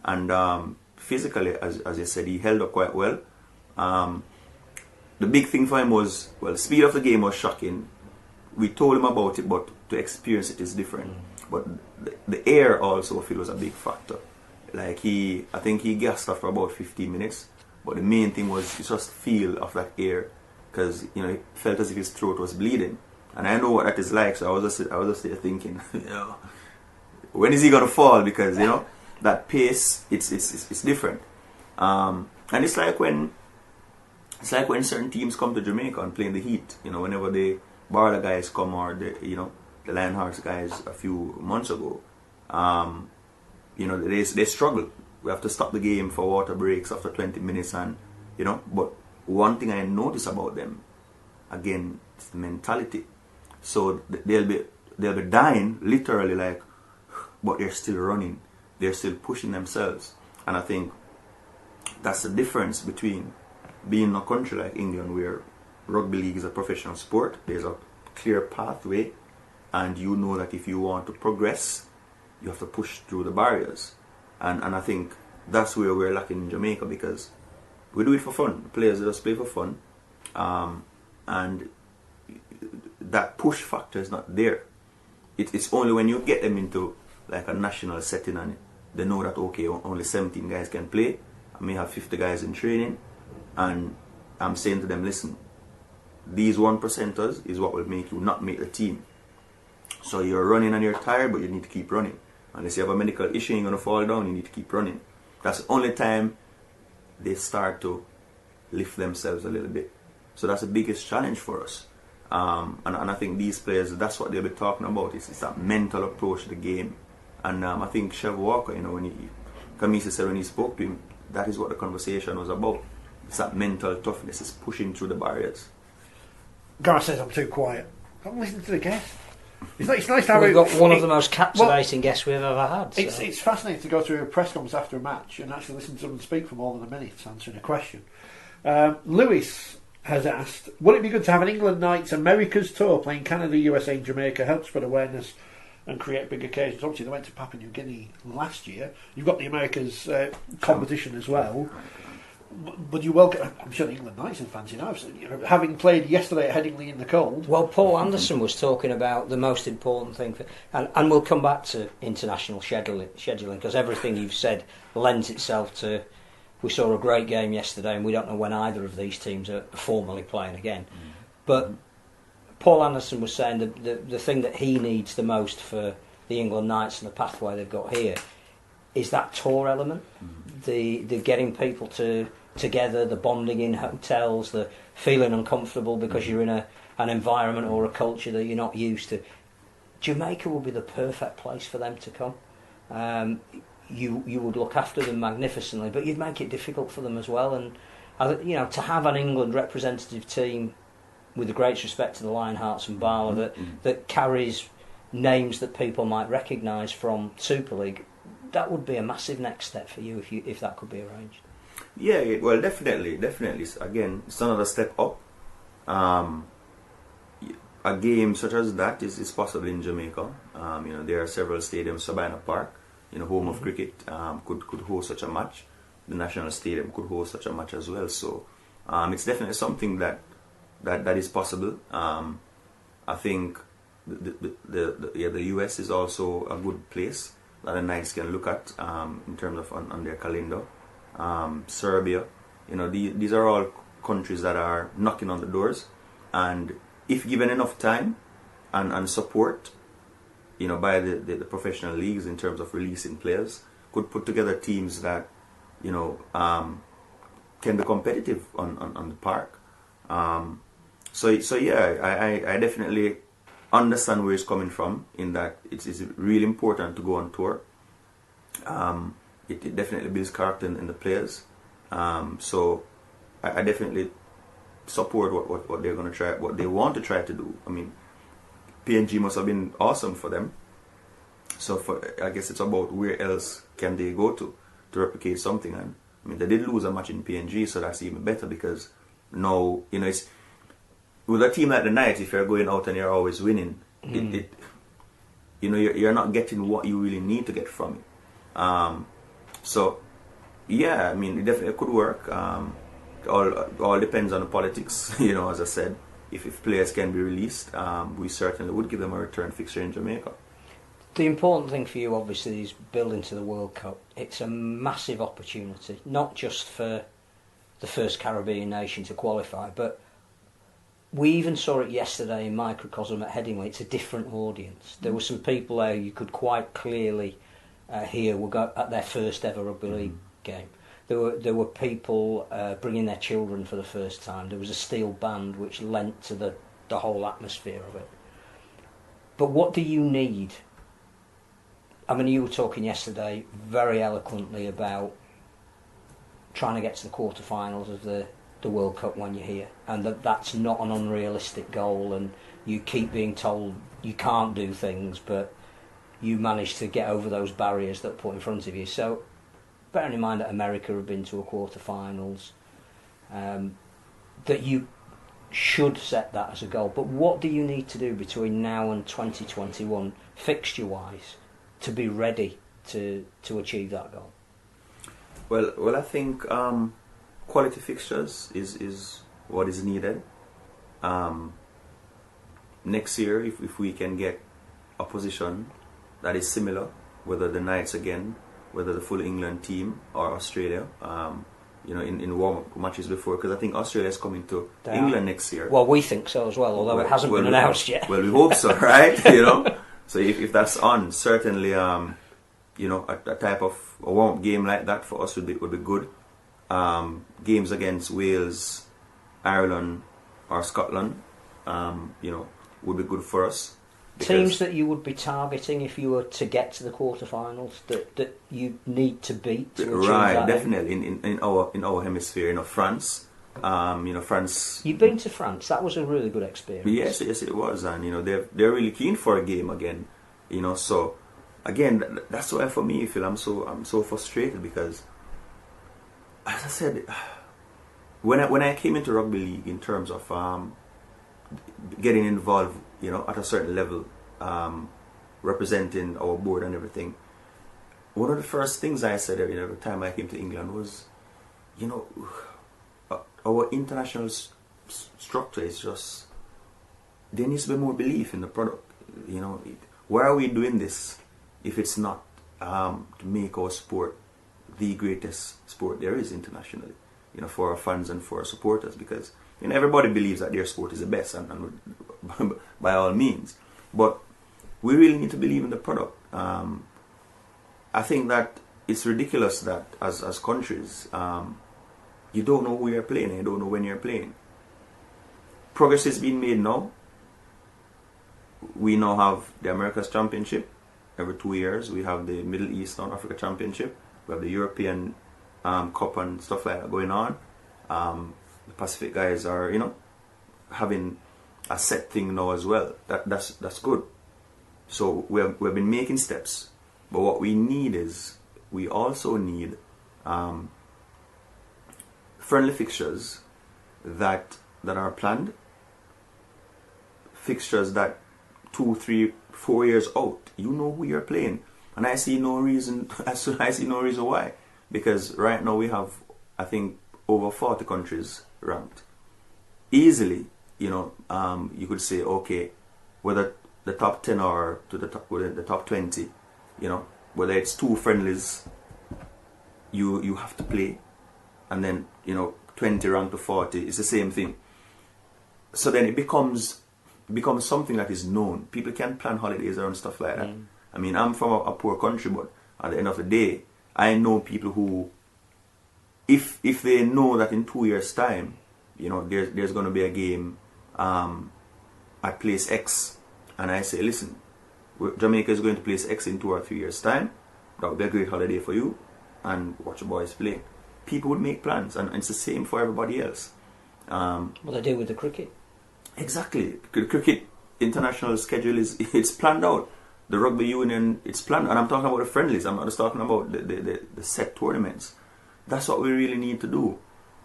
And physically, as I said, he held up quite well. The big thing for him was, the speed of the game was shocking. We told him about it, but to experience it is different. But the air also, I feel, was a big factor. I think he gassed off for about 15 minutes. But the main thing was just feel of that air, because he felt as if his throat was bleeding, and I know what that is like. So I was just there thinking, when is he gonna fall? Because that pace, it's different. And it's like when certain teams come to Jamaica and play in the heat. Whenever the Barla guys come, or the Lionhearts guys a few months ago, they struggle. We have to stop the game for water breaks after 20 minutes, and but one thing I notice about them, again, is the mentality. So they'll be dying literally, but they're still running, they're still pushing themselves. And I think that's the difference between being in a country like England, where rugby league is a professional sport. There's a clear pathway, and that if you want to progress, you have to push through the barriers. And I think that's where we're lacking in Jamaica, because we do it for fun. The players just play for fun, and that push factor is not there. It's only when you get them into a national setting and they know that, okay, only 17 guys can play. I may have 50 guys in training, and I'm saying to them, listen, these 1%ers is what will make you not make the team. So you're running and you're tired, but you need to keep running. Unless you have a medical issue, you're going to fall down, you need to keep running. That's the only time they start to lift themselves a little bit. So that's the biggest challenge for us. And I think these players, that's what they'll be talking about. It's that mental approach to the game. And I think Chev Walker, when Kamisi said when he spoke to him, that is what the conversation was about. It's that mental toughness, it's pushing through the barriers. Gareth says I'm too quiet. I'm listening to the guest. It's nice to have. We've got one of the most captivating guests we've ever had. So. It's fascinating to go through a press conference after a match and actually listen to someone speak for more than a minute answering a question. Lewis has asked, would it be good to have an England Knights Americas tour playing Canada, USA and Jamaica, help spread awareness and create big occasions? Obviously they went to Papua New Guinea last year. You've got the Americas competition as well. But you welcome, I'm sure the England Knights in fancy now, having played yesterday at Headingley in the cold. Well, Paul Anderson was talking about the most important thing, and we'll come back to international scheduling, because everything you've said lends itself to. We saw a great game yesterday, and we don't know when either of these teams are formally playing again. But Paul Anderson was saying the thing that he needs the most for the England Knights and the pathway they've got here is that tour element, the getting people together, the bonding in hotels, the feeling uncomfortable because you're in an environment or a culture that you're not used to. Jamaica would be the perfect place for them to come. You would look after them magnificently, but you'd make it difficult for them as well. And to have an England representative team, with the greatest respect to the Lionhearts and Barla, that carries names that people might recognise from Super League, that would be a massive next step for you if that could be arranged. Yeah, well, definitely. Again, it's another step up. a game such as that is possible in Jamaica. There are several stadiums. Sabina Park, home of cricket, could host such a match. The National Stadium could host such a match as well. So it's definitely something that is possible. I think the US is also a good place that the Knights can look at in terms of on their calendar. Serbia, these are all countries that are knocking on the doors, and if given enough time and support, by the professional leagues in terms of releasing players, could put together teams that can be competitive on the park. So yeah, I definitely understand where it's coming from, in that it's really important to go on tour. It definitely builds character in the players. So I definitely support what they're going to try, what they want to try to do. I mean, PNG must have been awesome for them. So I guess it's about where else can they go to replicate something. And I mean, they did lose a match in PNG, so that's even better, because now it's with a team like the Knights. If you're going out and you're always winning, you're not getting what you really need to get from it. So yeah, I mean, it definitely could work. All depends on the politics. As I said, if players can be released, we certainly would give them a return fixture in Jamaica. The important thing for you, obviously, is building to the World Cup. It's a massive opportunity, not just for the first Caribbean nation to qualify, but we even saw it yesterday in microcosm at Headingley. It's a different audience. There were some people there you could quite clearly hear were at their first ever rugby league game. There were people bringing their children for the first time. There was a steel band which lent to the whole atmosphere of it. But what do you need? I mean, you were talking yesterday very eloquently about trying to get to the quarterfinals of the World Cup when you're here, and that's not an unrealistic goal, and you keep being told you can't do things, but you manage to get over those barriers that are put in front of you. So bearing in mind that America have been to a quarterfinals, that you should set that as a goal. But what do you need to do between now and 2021 fixture wise to be ready to achieve that goal? Well, I think quality fixtures is what is needed. Next year, if we can get a position that is similar, whether the Knights again, whether the full England team or Australia, in warm-up matches before, because I think Australia is coming to England next year. Well, we think so as well, although it hasn't been announced yet. Well, we hope so, right? So if that's on, certainly, a type of a warm-up game like that for us would be good. Games against Wales, Ireland, or Scotland, would be good for us. Teams that you would be targeting if you were to get to the quarterfinals that you need to beat to achieve that. Definitely in our hemisphere, France. France. You've been to France. That was a really good experience. Yes, it was, and they're really keen for a game again. So again, that's why for me, Phil, I'm so frustrated, because, as I said, when I came into rugby league in terms of getting involved, at a certain level, representing our board and everything, one of the first things I said every time I came to England was, our international structure is just, there needs to be more belief in the product. Why are we doing this if it's not to make our sport the greatest sport there is internationally, for our fans and for our supporters? Because everybody believes that their sport is the best, and by all means, but we really need to believe in the product. I think that it's ridiculous that as countries, you don't know who you're playing and you don't know when you're playing. Progress is being made now. We now have the America's Championship every 2 years. We have the Middle East and Africa Championship. We have the European Cup and stuff like that going on. The Pacific guys are, having a set thing now as well. That's good. So we've been making steps. But what we need is, we also need friendly fixtures that are planned, fixtures that 2, 3, 4 years out, you know who you're playing, and I see no reason. I see no reason why, because right now we have, I think, over 40 countries ranked easily. You know, you could say, okay, whether the top 10 or to the top 20, you know, whether it's 2 friendlies, you have to play, and then, you know, 20 ranked to 40 is the same thing. So then it becomes something that is known. People can plan holidays around stuff like that. I mean, I'm from a poor country, but at the end of the day, I know people who, if they know that in 2 years' time, you know, there's going to be a game at place X, and I say, listen, Jamaica is going to place X in 2 or 3 years' time. That would be a great holiday for you, and watch the boys play. People would make plans, and it's the same for everybody else. What they do with the cricket. Exactly. The cricket international schedule it's planned out. The rugby union, it's planned, and I'm talking about the friendlies. I'm not just talking about the set tournaments. That's what we really need to do.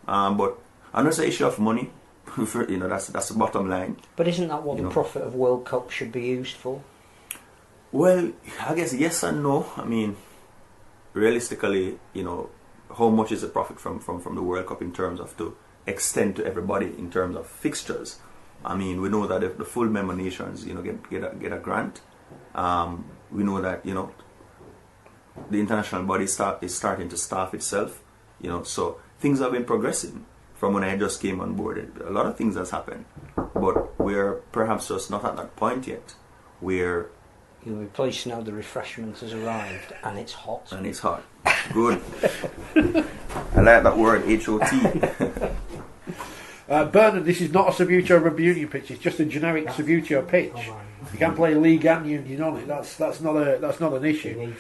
But another issue of money, you know, that's the bottom line. But isn't that what the profit of World Cup should be used for? Well, I guess yes and no. I mean, realistically, you know, how much is the profit from the World Cup in terms of to extend to everybody in terms of fixtures? I mean, we know that if the full member nations, you know, get a grant. We know that, you know, the international body is starting to staff itself, you know, so things have been progressing from when I just came on board. A lot of things has happened, but we're perhaps just not at that point yet. You'll be pleased to know the refreshment has arrived, and it's hot. And it's hot. Good. I like that word, HOT. Bernard, this is not a Subbuteo Rugby Union pitch. It's just a generic Subbuteo pitch. You can play league and union on it. That's not an issue.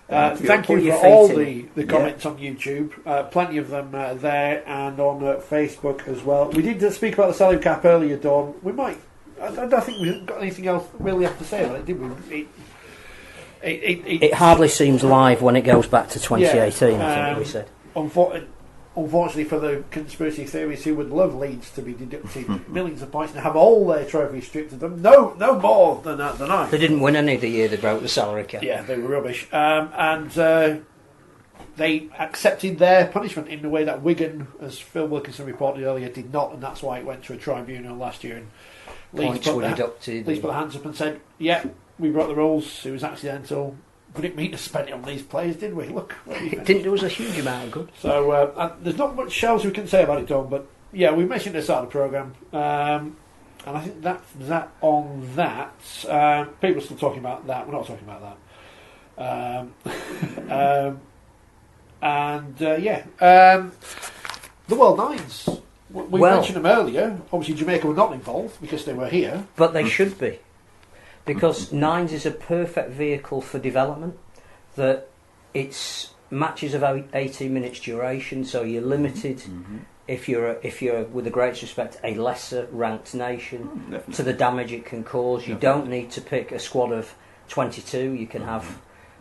Thank you for all the comments on YouTube. Plenty of them there and on Facebook as well. We did speak about the salary cap earlier, Dawn. We might. I don't think we've got anything else really have to say about it, did we? It hardly seems live when it goes back to 2018. I think we said. Unfortunately for the conspiracy theories who would love Leeds to be deducted millions of points and have all their trophies stripped of them, no more than I. They didn't win any the year they broke the salary cap. Yeah, they were rubbish. And they accepted their punishment in the way that Wigan, as Phil Wilkinson reported earlier, did not, and that's why it went to a tribunal last year. And Points were deducted. Leeds put their hands up and said, yeah, we broke the rules, it was accidental. We didn't mean to spend it on these players, did we? Look, it didn't do us a huge amount of good. So there's not much else we can say about it, Tom. But yeah, we mentioned this at the programme, and I think that's that on that. People are still talking about that. We're not talking about that. The World Nines. We mentioned them earlier. Obviously, Jamaica were not involved because they were here, but they should be. Because Nines is a perfect vehicle for development. That it's matches of 18 minutes duration, so you're limited. If you're with the greatest respect, a lesser ranked nation, to the damage it can cause. You don't need to pick a squad of 22. You can have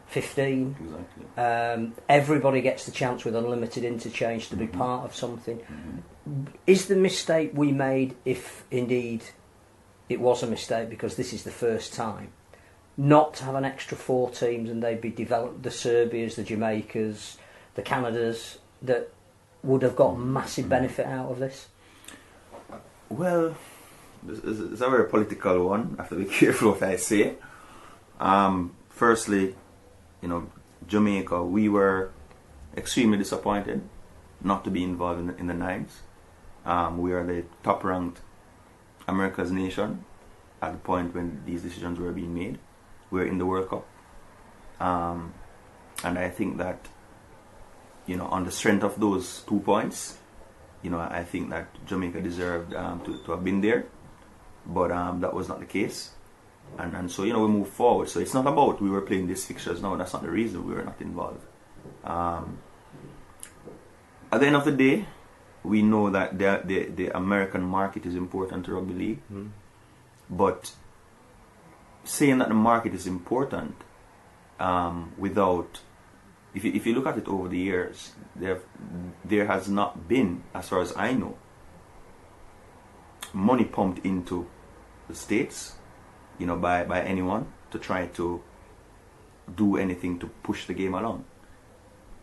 15. Exactly. Everybody gets the chance with unlimited interchange to be part of something. Is the mistake we made, if indeed it was a mistake because this is the first time, not to have an extra 4 teams and they'd be developed, the Serbias, the Jamaicas, the Canadas, that would have got massive benefit out of this? Well, it's a very political one. I have to be careful what I say. Firstly, you know, Jamaica, we were extremely disappointed not to be involved in the Nines. We are the top ranked America's nation at the point when these decisions were being made. We're in the World Cup, and I think that, you know, on the strength of those 2 points, you know, I think that Jamaica deserved to have been there, but that was not the case, and so, you know, we move forward. So it's not about we were playing these fixtures. No, that's not the reason we were not involved. At the end of the day, we know that the American market is important to rugby league, but saying that the market is important without, if you look at it over the years, there has not been, as far as I know, money pumped into the States, by anyone to try to do anything to push the game along.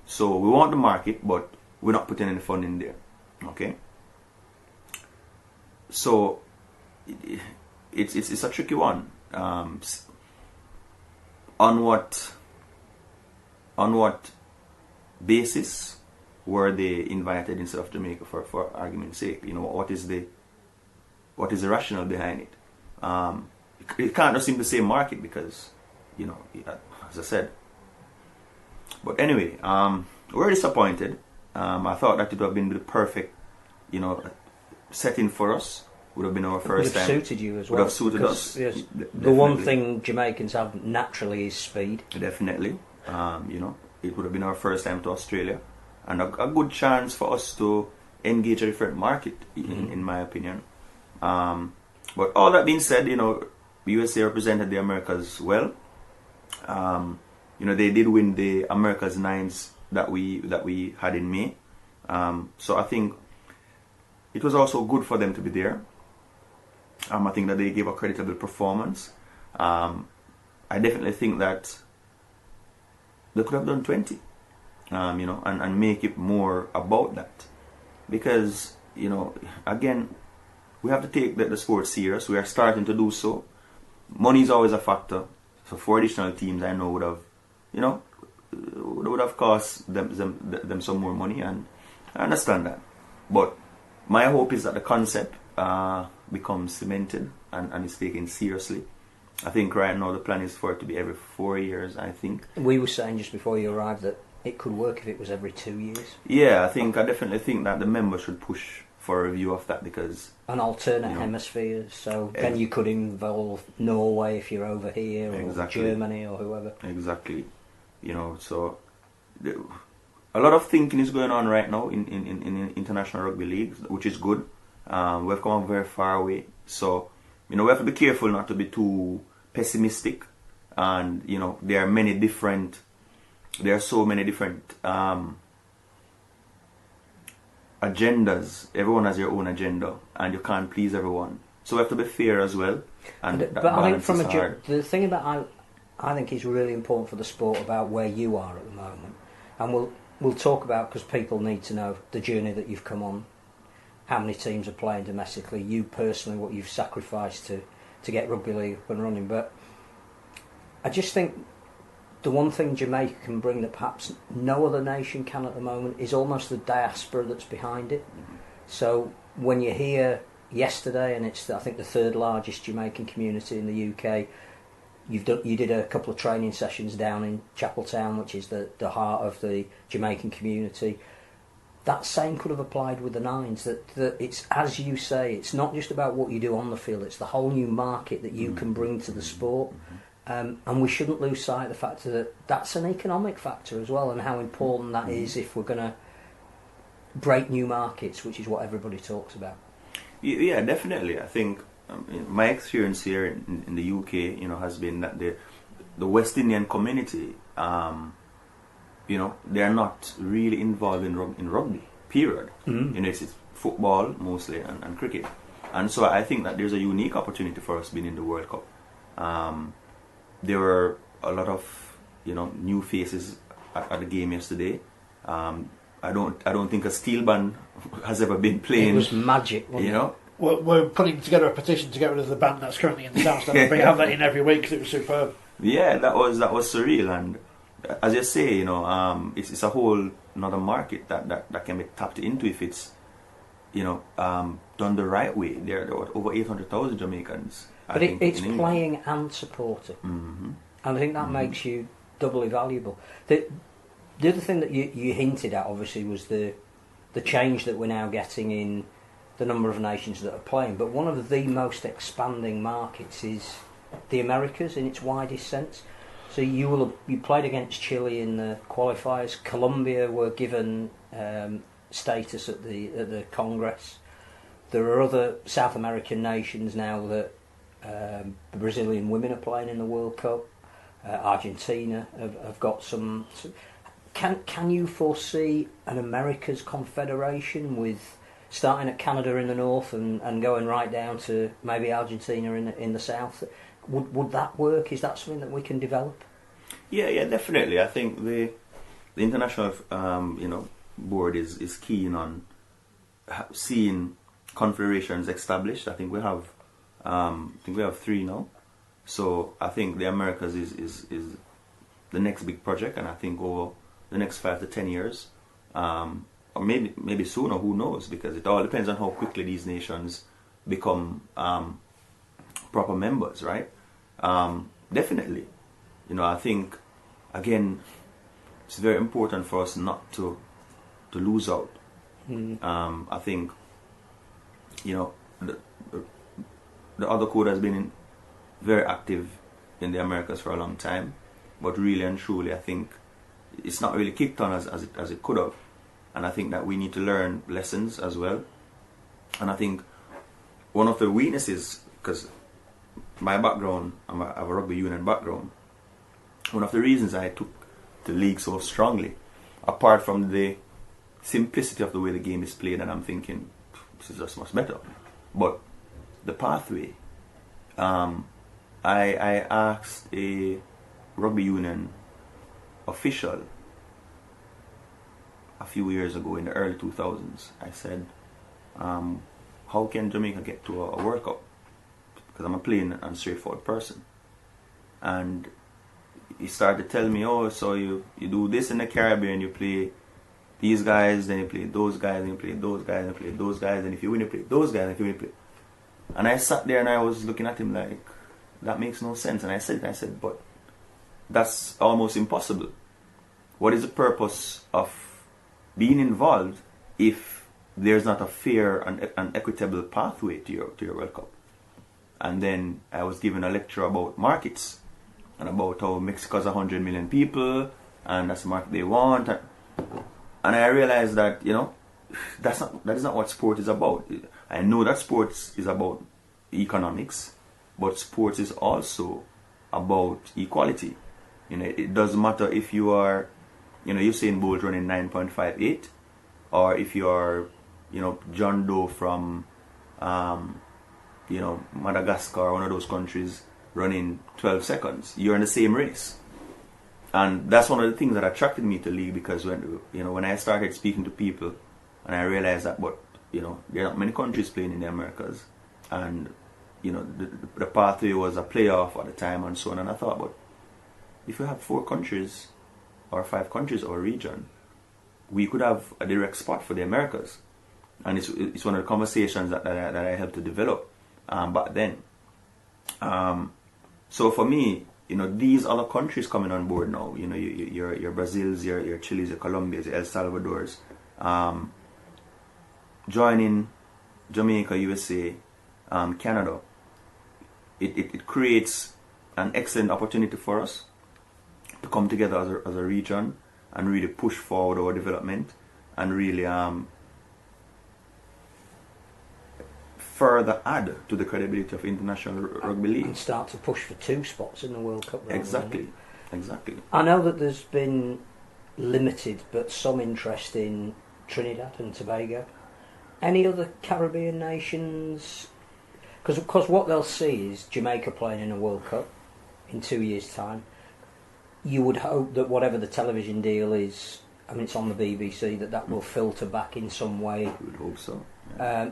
So we want the market, but we're not putting any fund in there. Okay. So it's a tricky one. On what basis were they invited instead of Jamaica, for argument's sake? What is the rationale behind it? It can't just seem the same market because, as I said. But anyway, we're disappointed. I thought that it would have been the perfect, setting for us. Would have been our first time. Would have suited you as well. Would have suited us. Yes, the one thing Jamaicans have naturally is speed. Definitely. It would have been our first time to Australia, and a good chance for us to engage a different market, in my opinion. But all that being said, USA represented the Americas well. They did win the Americas Nines that we had in May. So I think it was also good for them to be there. I think that they gave a creditable performance. I definitely think that they could have done 20, and make it more about that. Because, again, we have to take the sport serious. We are starting to do so. Money is always a factor. So 4 additional teams, I know, would have cost them some more money, and I understand that. But my hope is that the concept becomes cemented and is taken seriously. I think right now the plan is for it to be every 4 years, I think. We were saying just before you arrived that it could work if it was every 2 years. Yeah, I definitely think that the members should push for a review of that, because... An alternate hemisphere, so then you could involve Norway if you're over here, or Germany or whoever. Exactly. So... a lot of thinking is going on right now in international rugby leagues, which is good. We've come very far away, so we have to be careful not to be too pessimistic. And there are so many different agendas. Everyone has their own agenda, and you can't please everyone. So we have to be fair as well. But I think the thing about I think is really important for the sport about where you are at the moment, and we'll talk about, because people need to know the journey that you've come on, how many teams are playing domestically, you personally, what you've sacrificed to get rugby league up and running. But I just think the one thing Jamaica can bring that perhaps no other nation can at the moment is almost the diaspora that's behind it. So when you're here yesterday, and it's I think the third largest Jamaican community in the UK, you did a couple of training sessions down in Chapeltown, which is the heart of the Jamaican community. That same could have applied with the Nines, that it's, as you say, it's not just about what you do on the field, it's the whole new market that you can bring to the sport. And we shouldn't lose sight of the fact that that's an economic factor as well, and how important that is if we're going to break new markets, which is what everybody talks about. Yeah, definitely. I think my experience here in the UK, has been that the West Indian community, they are not really involved in rugby, period. It's football mostly and cricket. And so I think that there's a unique opportunity for us being in the World Cup. There were a lot of, new faces at the game yesterday. I don't think a steel band has ever been playing. It was magic, wasn't it? We're putting together a petition to get rid of the band that's currently in the town, so we have that in every week because it was superb. Yeah, that was surreal, and as you say, it's a whole another market that can be tapped into if it's done the right way. There are over 800,000 Jamaicans. But it's playing and supporting, and I think that makes you doubly valuable. The other thing that you hinted at, obviously, was the change that we're now getting in the number of nations that are playing. But one of the most expanding markets is the Americas in its widest sense. So you played against Chile in the qualifiers. Colombia were given status at the Congress. There are other South American nations now that Brazilian women are playing in the World Cup. Argentina have got some. Can you foresee an America's Confederation with starting at Canada in the north and going right down to maybe Argentina in the south. Would that work? Is that something that we can develop? Yeah, definitely. I think the international board is keen on seeing confederations established. I think we have 3 now. So I think the Americas is the next big project, and I think over the next 5 to 10 years, or maybe sooner, who knows? Because it all depends on how quickly these nations become proper members, right? Definitely, I think again it's very important for us not to lose out. I think the other code has been very active in the Americas for a long time, but really and truly I think it's not really kicked on as it could have, and I think that we need to learn lessons as well. And I think one of the weaknesses, because my background, I have a rugby union background, one of the reasons I took the league so strongly, apart from the simplicity of the way the game is played, and I'm thinking this is just much better, but the pathway. I asked a rugby union official a few years ago in the early 2000s. I said, how can Jamaica get to a World Cup? Because I'm a plain and straightforward person. And he started telling me, oh, so you do this in the Caribbean, you play these guys, then you play those guys, then you play those guys, then you play those guys, and if you win, you play those guys, and if you win, you play. And I sat there and I was looking at him like, that makes no sense. And I said, but that's almost impossible. What is the purpose of being involved if there's not a fair and equitable pathway to your World Cup? And then I was given a lecture about markets and about how Mexico's 100 million people and that's the market they want. And I realized that, that is not what sport is about. I know that sports is about economics, but sports is also about equality. It doesn't matter if you are, Usain Bolt running 9.58, or if you are, John Doe from, Madagascar or one of those countries running 12 seconds. You're in the same race. And that's one of the things that attracted me to league, because when I started speaking to people and I realized that, but there are not many countries playing in the Americas, and the pathway was a playoff at the time and so on, and I thought, but if you have 4 countries or 5 countries or region, we could have a direct spot for the Americas. And it's one of the conversations that I helped to develop back then. So for me, these other countries coming on board now, your Brazils, your Chiles, your Colombias, your El Salvadors, joining Jamaica, USA, Canada, it creates an excellent opportunity for us to come together as a region and really push forward our development and really further add to the credibility of international rugby league. And start to push for 2 spots in the World Cup. Exactly. I know that there's been limited but some interest in Trinidad and Tobago. Any other Caribbean nations? Because what they'll see is Jamaica playing in a World Cup in 2 years' time. You would hope that whatever the television deal is, it's on the BBC, that will filter back in some way. We would hope so.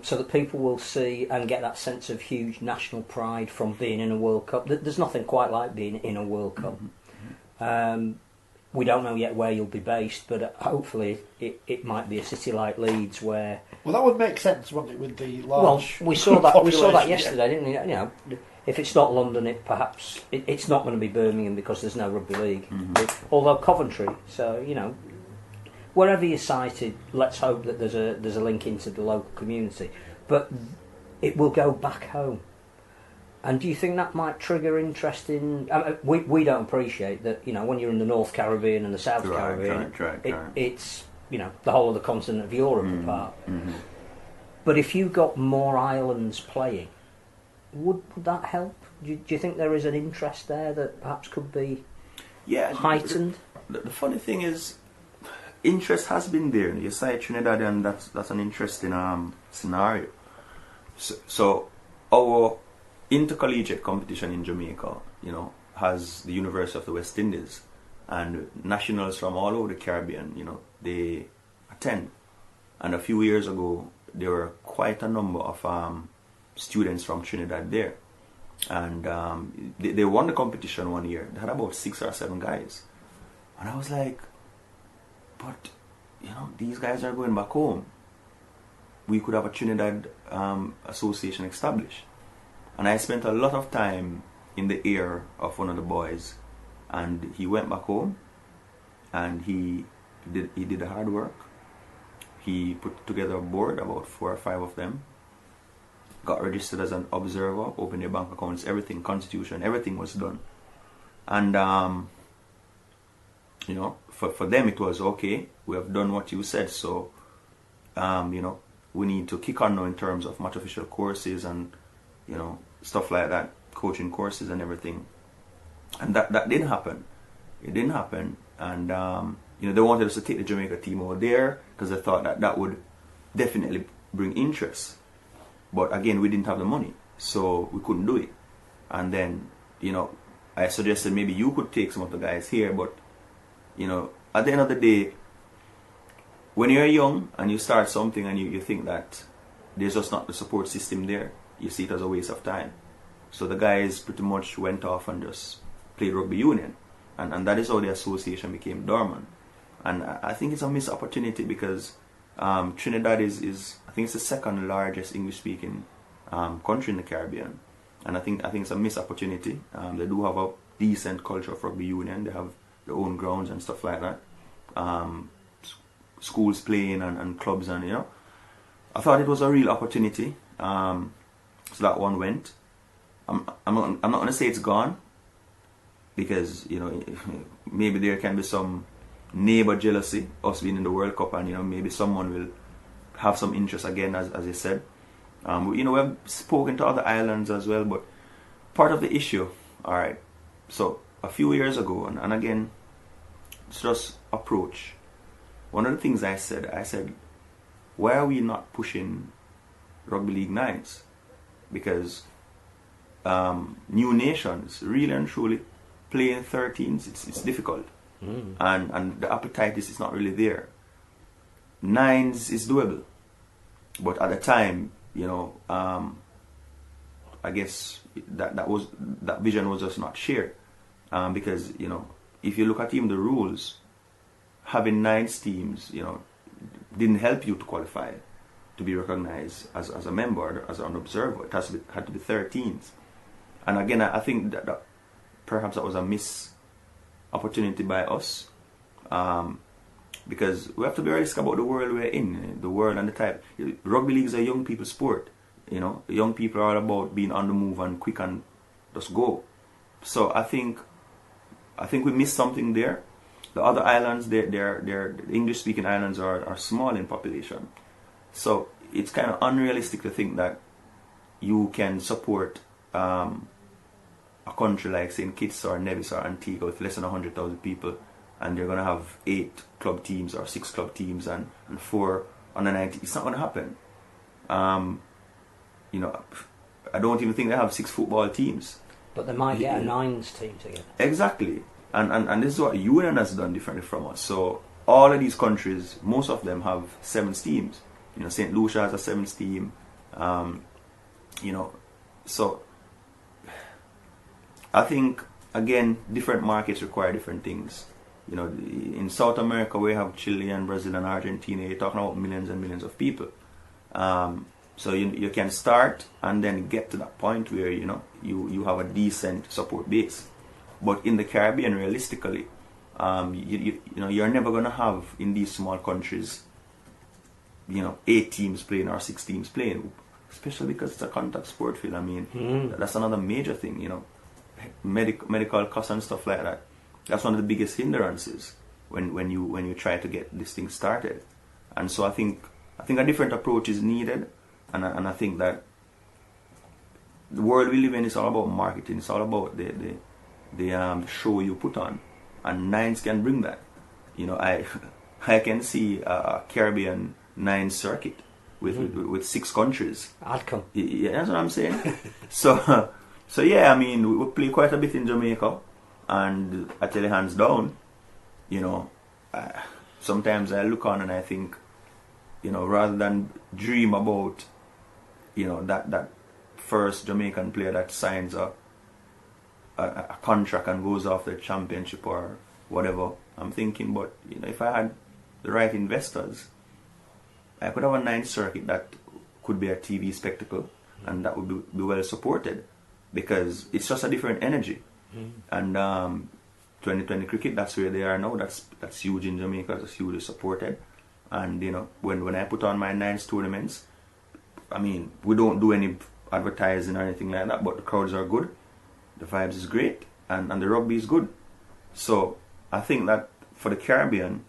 So that people will see and get that sense of huge national pride from being in a World Cup. There's nothing quite like being in a World Cup. We don't know yet where you'll be based, but hopefully it might be a city like Leeds where... Well, that would make sense, wouldn't it, with the large we saw that yesterday, yeah. Didn't we? If it's not London, it's not going to be Birmingham because there's no rugby league. Although Coventry, so wherever you're sited, let's hope that there's a link into the local community. But it will go back home. And do you think that might trigger interest in... we don't appreciate that, when you're in the North Caribbean and the South Caribbean, it's, the whole of the continent of Europe apart. But if you got more islands playing, would that help? Do you think there is an interest there that perhaps could be heightened? The funny thing is, interest has been there. You say Trinidad, and that's an interesting scenario. So our intercollegiate competition in Jamaica, has the University of the West Indies, and nationals from all over the Caribbean, they attend. And a few years ago, there were quite a number of students from Trinidad there. And they won the competition one year. They had about 6 or 7 guys. And I was like, but, these guys are going back home. We could have a Trinidad association established. And I spent a lot of time in the ear of one of the boys. And he went back home. And he did the hard work. He put together a board, about 4 or 5 of them. Got registered as an observer, opened their bank accounts, everything, constitution, everything was done. And, for them it was, okay, we have done what you said, so, we need to kick on now in terms of match official courses and, stuff like that, coaching courses and everything. And that didn't happen. It didn't happen. And, they wanted us to take the Jamaica team over there because they thought that would definitely bring interest. But again, we didn't have the money, so we couldn't do it. And then, I suggested maybe you could take some of the guys here, but, at the end of the day, when you're young and you start something and you think that there's just not the support system there, you see it as a waste of time. So the guys pretty much went off and just played rugby union. And that is how the association became dormant. And I think it's a missed opportunity because Trinidad is I think it's the second largest English-speaking country in the Caribbean, and I think it's a missed opportunity. They do have a decent culture of rugby union. They have their own grounds and stuff like that. Schools playing and clubs, and I thought it was a real opportunity. So that one went. I'm not going to say it's gone because maybe there can be some neighbor jealousy, us being in the World Cup, and maybe someone will have some interest again, as you said. We have spoken to other islands as well, but part of the issue, alright, so a few years ago, and again, it's just approach. One of the things I said, why are we not pushing Rugby League 9s? Because new nations, really and truly, playing 13s, it's difficult. And the appetite is not really there. 9s is doable. But at the time, I guess that vision was just not shared. Because, if you look at even the rules, having 9 teams, didn't help you to qualify to be recognized as a member, as an observer. It had to be 13s. And again, I think that perhaps that was a missed opportunity by us. Because we have to be realistic about the world we're in, the world and the type. Rugby league is a young people's sport. Young people are all about being on the move and quick and just go. So I think we missed something there. The other islands, the English-speaking islands are small in population. So it's kind of unrealistic to think that you can support a country like St. Kitts or Nevis or Antigua with less than 100,000 people, and they're going to have 8 club teams or 6 club teams and 4 under 19. It's not going to happen. I don't even think they have 6 football teams. But they might get a 9s team together. Exactly. And this is what UN has done differently from us. So all of these countries, most of them have 7 teams. St. Lucia has a 7th team. So I think, again, different markets require different things. In South America, we have Chile and Brazil and Argentina. You're talking about millions and millions of people. So you can start and then get to that point where you have a decent support base. But in the Caribbean, realistically, you're never going to have in these small countries, 8 teams playing or 6 teams playing, especially because it's a contact sport field. I mean, that's another major thing. Medical costs and stuff like that. That's one of the biggest hindrances when you try to get this thing started. And so I think a different approach is needed, and I think that the world we live in is all about marketing. It's all about the show you put on, and 9s can bring that. I can see a Caribbean 9 circuit with 6 countries. I'd come. Yeah, that's what I'm saying. so yeah, I mean, we play quite a bit in Jamaica, and I tell you hands down, you know, sometimes I look on and I think, you know, rather than dream about, you know, that first Jamaican player that signs a contract and goes off the championship or whatever, I'm thinking, but you know, if I had the right investors, I could have a 9th circuit that could be a TV spectacle, and that would be well supported, because it's just a different energy. And 2020 cricket, that's where they are now. That's huge in Jamaica. It's hugely supported. And you know, when I put on my 9th tournaments, I mean, we don't do any advertising or anything like that, but the crowds are good, the vibes is great, and the rugby is good. So I think that for the Caribbean,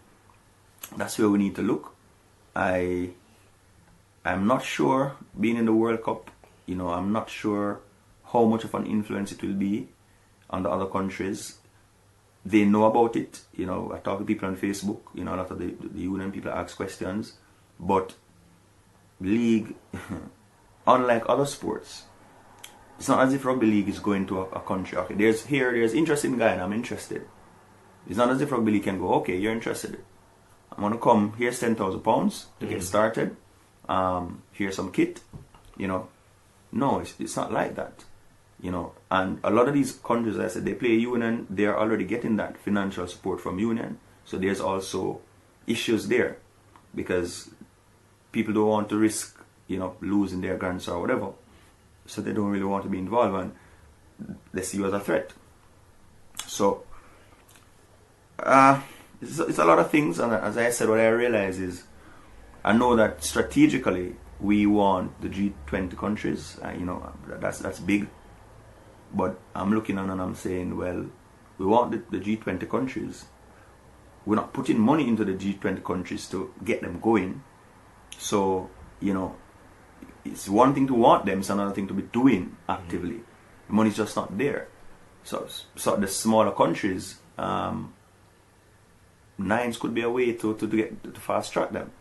that's where we need to look. I'm not sure, being in the World Cup, you know, I'm not sure how much of an influence it will be on the other countries. They know about it, you know, I talk to people on Facebook, you know, a lot of the union people ask questions, but league, unlike other sports, it's not as if rugby league is going to a country. Okay, there's interesting guy and I'm interested. It's not as if rugby league can go, okay, you're interested, I'm going to come, here's £10,000 to get started, here's some kit, you know. No, it's not like that, you know. And a lot of these countries, as I said, they play union, they're already getting that financial support from union, so there's also issues there, because people don't want to risk, you know, losing their grants or whatever, so they don't really want to be involved, and they see you as a threat. So it's a lot of things, and as I said, what I realize is, I know that strategically we want the G20 countries, you know, that's big, but I'm looking on and I'm saying, well, we want the G20 countries, we're not putting money into the G20 countries to get them going. So, you know, it's one thing to want them, it's another thing to be doing actively. The money's just not there. So the smaller countries, 9s could be a way to fast track them.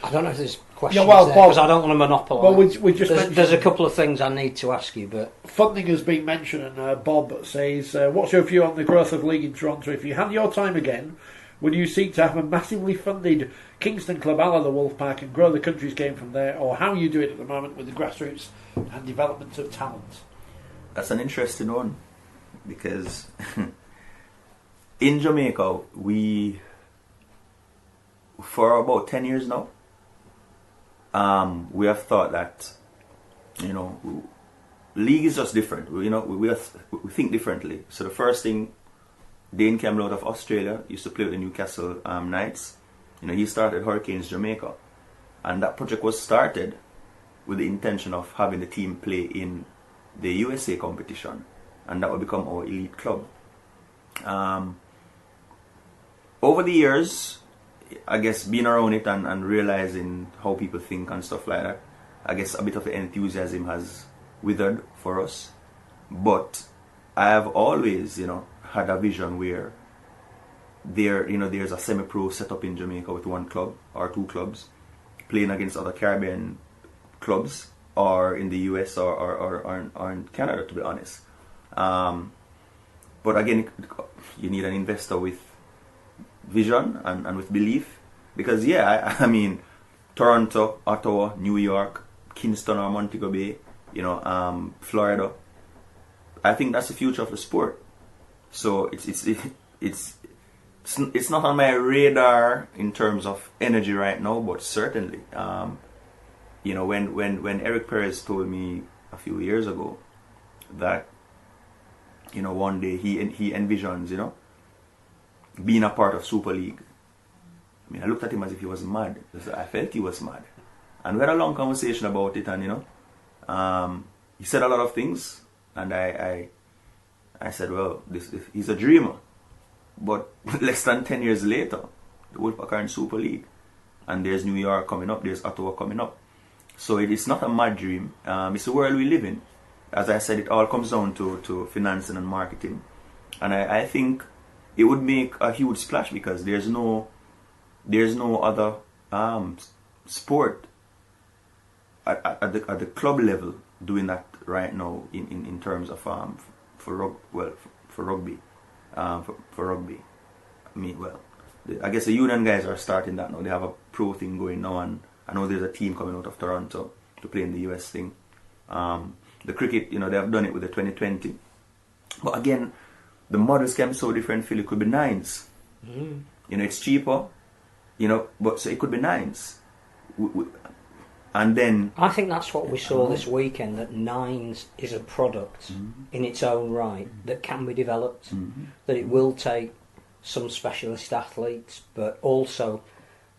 I don't know if there's questions well, there, because I don't want to monopolise. Well, we just there's a couple of things I need to ask you, but funding has been mentioned, and Bob says, what's your view on the growth of league in Toronto? If you had your time again, would you seek to have a massively funded Kingston club a la the Wolfpack and grow the country's game from there, or how you do it at the moment with the grassroots and development of talent? That's an interesting one, because in Jamaica, we, for about 10 years now, we have thought that, you know, league is just different. You know, we think differently. So the first thing, Dane came out of Australia, used to play with the Newcastle Knights. You know, he started Hurricanes Jamaica, and that project was started with the intention of having the team play in the USA competition, and that would become our elite club. Over the years, I guess being around it and realizing how people think and stuff like that, I guess a bit of the enthusiasm has withered for us. But I have always, you know, had a vision where there's a semi-pro setup in Jamaica with one club or 2 clubs playing against other Caribbean clubs, or in the US or in Canada, to be honest. But again, you need an investor with vision and with belief, because I mean, Toronto, Ottawa, New York, Kingston or Montego Bay, you know, Florida, I think that's the future of the sport. So it's not on my radar in terms of energy right now, but certainly, you know, when Eric Perez told me a few years ago that, you know, one day he envisions, you know, being a part of Super League, I mean, I looked at him as if he was mad. I felt he was mad, and we had a long conversation about it. And you know, he said a lot of things, and I said, well, he's a dreamer. But less than 10 years later, the Wolfpack are in Super League, and there's New York coming up, there's Ottawa coming up. So it's not a mad dream. It's the world we live in. As I said, it all comes down to financing and marketing, and I think it would make a huge splash, because there's no there's no other sport at the club level doing that right now in terms of for rugby. For rugby, I mean, well, I guess the union guys are starting that now. They have a pro thing going now, and I know there's a team coming out of Toronto to play in the US thing. The cricket, they have done it with the 2020. But again, the models can be so different. Phil, it could be nines. It's cheaper, but so it could be nines. And then I think that's what we saw this weekend, that nines is a product in its own right that can be developed, that it will take some specialist athletes, but also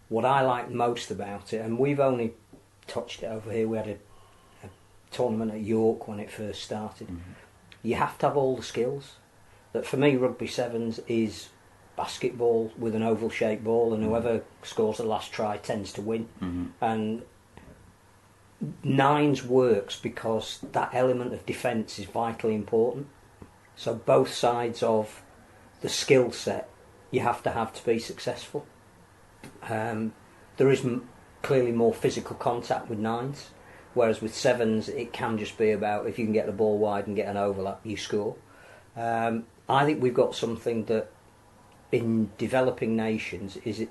what I like most about it, and we've only touched it over here, we had a tournament at York when it first started. You have to have all the skills. That for me, rugby sevens is basketball with an oval shaped ball, and whoever scores the last try tends to win. And nines works because that element of defence is vitally important. So both sides of the skill set you have to be successful. There is clearly more physical contact with nines, whereas with sevens it can just be about if you can get the ball wide and get an overlap, you score. I think we've got something that in developing nations is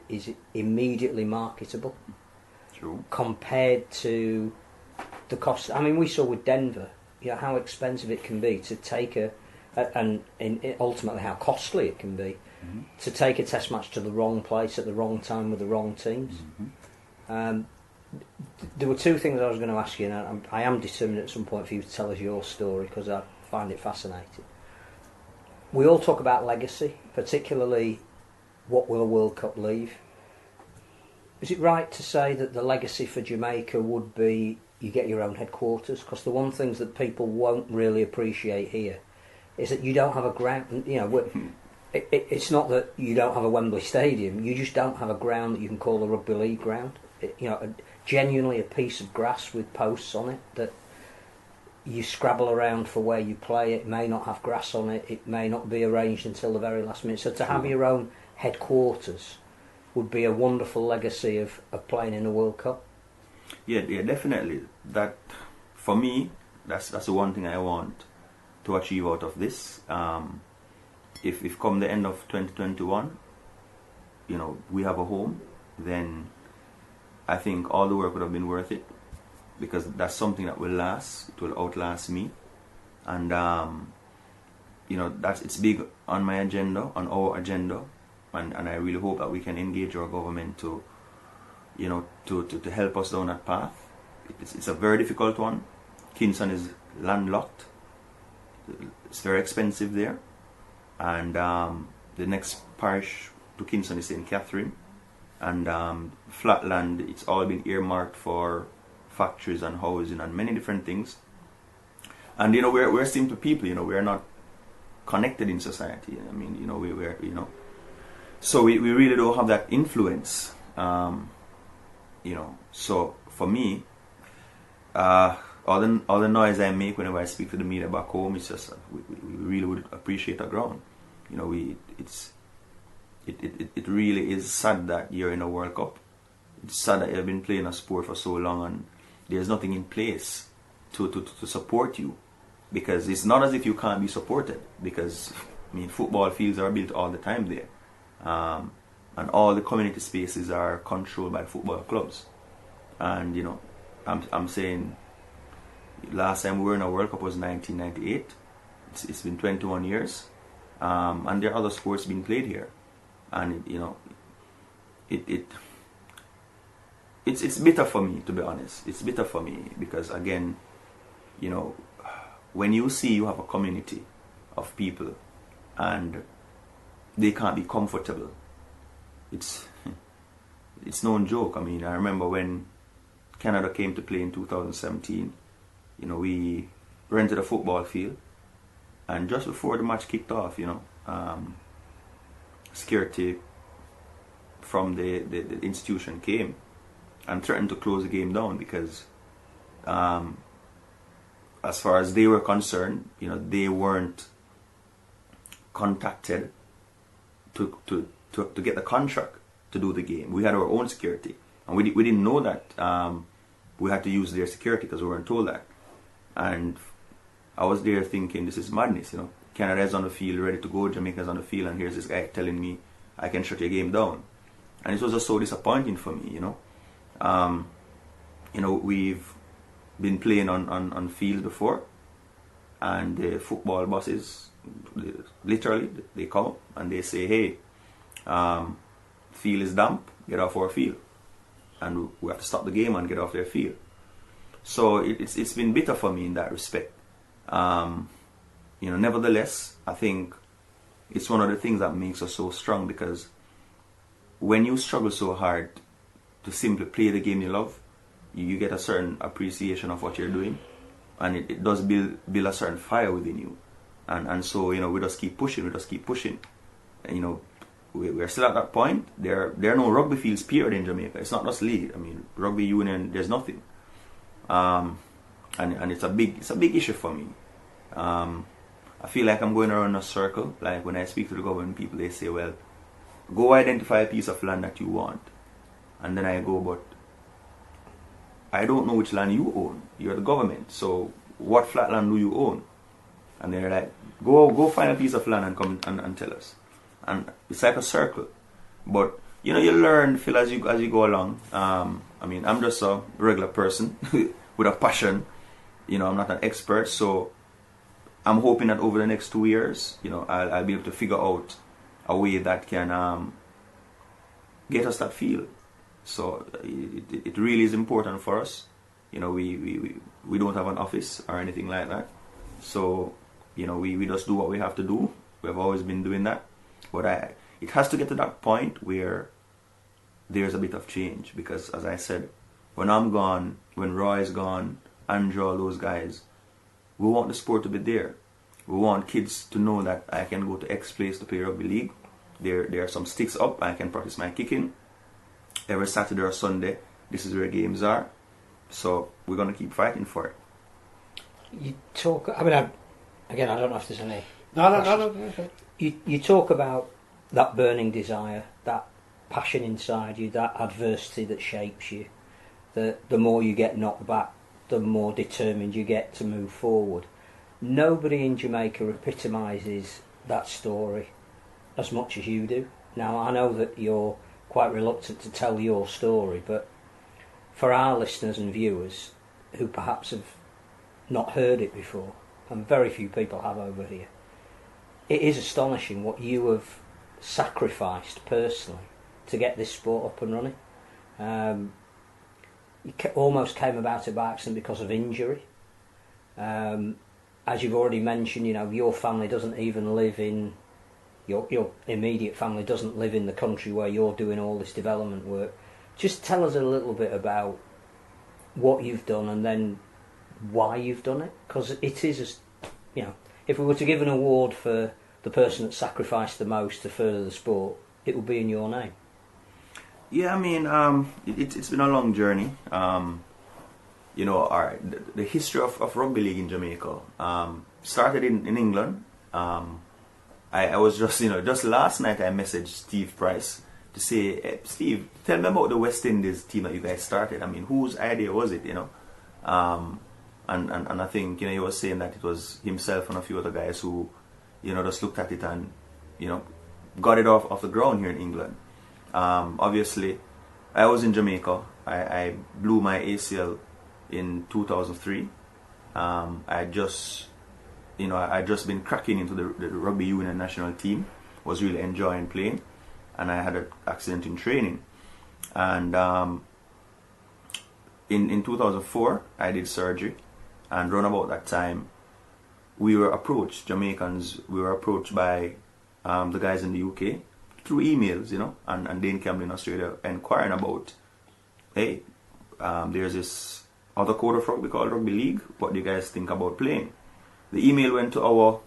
immediately marketable. True. Compared to the cost. I mean, we saw with Denver, how expensive it can be to take and ultimately how costly it can be to take a test match to the wrong place at the wrong time with the wrong teams. There were two things I was going to ask you, and I am determined at some point for you to tell us your story because I find it fascinating. We all talk about legacy, particularly what will a World Cup leave. Is it right to say that the legacy for Jamaica would be you get your own headquarters? Because the one things that people won't really appreciate here is that you don't have a ground. It's not that you don't have a Wembley Stadium. You just don't have a ground that you can call a rugby league ground. Genuinely a piece of grass with posts on it that you scrabble around for where you play. It may not have grass on it. It may not be arranged until the very last minute. So to have your own headquarters would be a wonderful legacy of playing in the World Cup. Yeah, definitely. That for me, that's the one thing I want to achieve out of this. If come the end of 2021, we have a home, then I think all the work would have been worth it, because that's something that will last. It will outlast me, and it's big on my agenda, on our agenda. And I really hope that we can engage our government to help us down that path. It's a very difficult one. Kingston is landlocked. It's very expensive there. And the next parish to Kingston is St. Catherine. And flatland, it's all been earmarked for factories and housing and many different things. And we're simple people. We're not connected in society. I mean, we're so we really don't have that influence, So for me, all the noise I make whenever I speak to the media back home, it's just we really would appreciate the ground. It really is sad that you're in a World Cup. It's sad that you've been playing a sport for so long and there's nothing in place to support you, because it's not as if you can't be supported, because football fields are built all the time there. And all the community spaces are controlled by football clubs. And I'm saying last time we were in a World Cup was 1998. It's been 21 years, and there are other sports being played here, and it's bitter for me, to be honest. It's bitter for me because again, when you see you have a community of people and they can't be comfortable, it's no joke. I remember when Canada came to play in 2017, we rented a football field, and just before the match kicked off, security from the institution came and threatened to close the game down because as far as they were concerned, they weren't contacted to get the contract to do the game. We had our own security, and we didn't know that we had to use their security because we weren't told that. And I was there thinking, this is madness, you know. Canada's on the field, ready to go. Jamaica's on the field, and here's this guy telling me I can shut your game down. And it was just so disappointing for me, you know. We've been playing on field before, and the football bosses, literally, they come and they say, hey, field is damp, get off our field. And we have to stop the game and get off their field. So it's been bitter for me in that respect. Nevertheless, I think it's one of the things that makes us so strong, because when you struggle so hard to simply play the game you love, you get a certain appreciation of what you're doing, and it does build a certain fire within you. And so, we just keep pushing, And, we're still at that point. There are no rugby fields period in Jamaica. It's not just league. I mean, rugby union, there's nothing. And it's a big issue for me. I feel like I'm going around in a circle. Like when I speak to the government people, they say, well, go identify a piece of land that you want. And then I go, but I don't know which land you own. You're the government. So what flat land do you own? And they're like, go find a piece of land and come and tell us. And it's like a circle. But, you learn, Phil, as you go along. I'm just a regular person with a passion. I'm not an expert. So I'm hoping that over the next 2 years, I'll be able to figure out a way that can get us that field. So it really is important for us. We don't have an office or anything like that. So, we just do what we have to do. We have always been doing that. But it has to get to that point where there's a bit of change. Because, as I said, when I'm gone, when Roy is gone, Andrew, all those guys, we want the sport to be there. We want kids to know that I can go to X place to play rugby league. There are some sticks up. I can practice my kicking. Every Saturday or Sunday, this is where games are. So we're going to keep fighting for it. You talk... I don't know if there's any... No. Okay. You talk about that burning desire, that passion inside you, that adversity that shapes you. The more you get knocked back, the more determined you get to move forward. Nobody in Jamaica epitomises that story as much as you do. Now, I know that you're quite reluctant to tell your story, but for our listeners and viewers who perhaps have not heard it before, and very few people have over here, it is astonishing what you have sacrificed personally to get this sport up and running. It almost came about it by accident because of injury. As you've already mentioned, your family doesn't even live in... Your immediate family doesn't live in the country where you're doing all this development work. Just tell us a little bit about what you've done and then why you've done it. Because it is, if we were to give an award for the person that sacrificed the most to further the sport, it would be in your name. Yeah, it's been a long journey. The history of rugby league in Jamaica started in England. I was just last night I messaged Steve Price to say, hey, Steve, tell me about the West Indies team that you guys started. Whose idea was it, And I think, he was saying that it was himself and a few other guys who, just looked at it and, got it off the ground here in England. Obviously, I was in Jamaica. I blew my ACL in 2003. I'd just been cracking into the rugby union national team. Was really enjoying playing, and I had an accident in training. And in 2004, I did surgery, and around about that time, Jamaicans were approached by the guys in the UK through emails, and Dane Campbell in Australia inquiring about, hey, there's this other code of rugby called Rugby League. What do you guys think about playing? The email went to our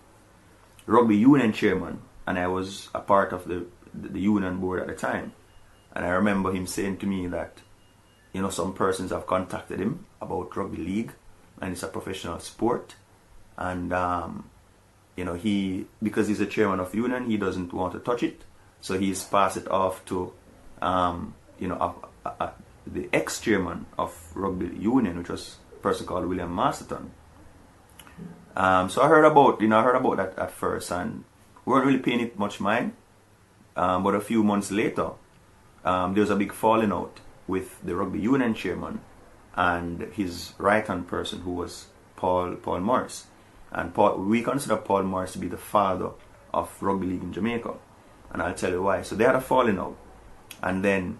rugby union chairman, and I was a part of the union board at the time. And I remember him saying to me that, some persons have contacted him about rugby league, and it's a professional sport. And, because he's a chairman of the union, he doesn't want to touch it. So he's passed it off to the ex-chairman of Rugby Union, which was a person called William Masterton. So I heard about that at first, and we weren't really paying it much mind. But a few months later, there was a big falling out with the Rugby Union chairman and his right-hand person, who was Paul Morris. And we consider Paul Morris to be the father of rugby league in Jamaica, and I'll tell you why. So they had a falling out, and then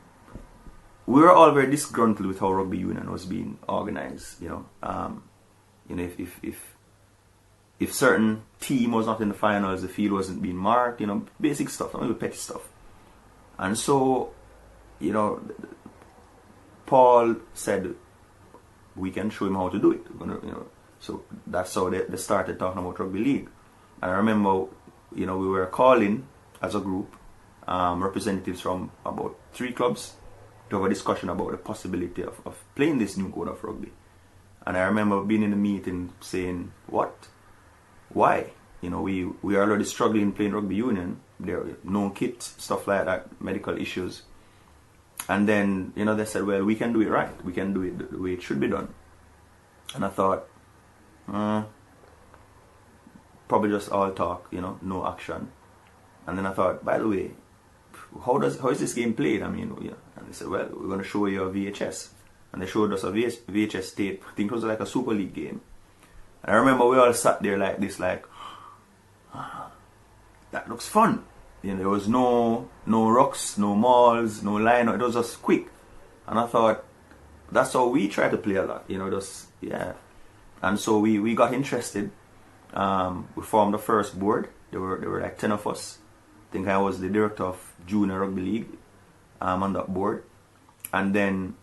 we were all very disgruntled with how rugby union was being organized. If certain team was not in the finals, the field wasn't being marked. Basic stuff, a little petty stuff. And so, Paul said, we can show him how to do it. So that's how they started talking about rugby league. And I remember, we were calling as a group representatives from about 3 clubs to have a discussion about the possibility of playing this new code of rugby. And I remember being in the meeting saying, what? Why? We are already struggling playing rugby union. There are no kit, stuff like that, medical issues. And then, they said, well, we can do it right. We can do it the way it should be done. And I thought, probably just all talk, no action. And then I thought, by the way, how is this game played? And they said, well, we're going to show you a VHS. And they showed us a VHS tape. I think it was like a Super League game. And I remember we all sat there like this, that looks fun. There was no rucks, no mauls, no line. It was just quick. And I thought, that's how we try to play a lot. And so we got interested. We formed the first board. There were like 10 of us. I think I was the director of Junior Rugby League on that board. And then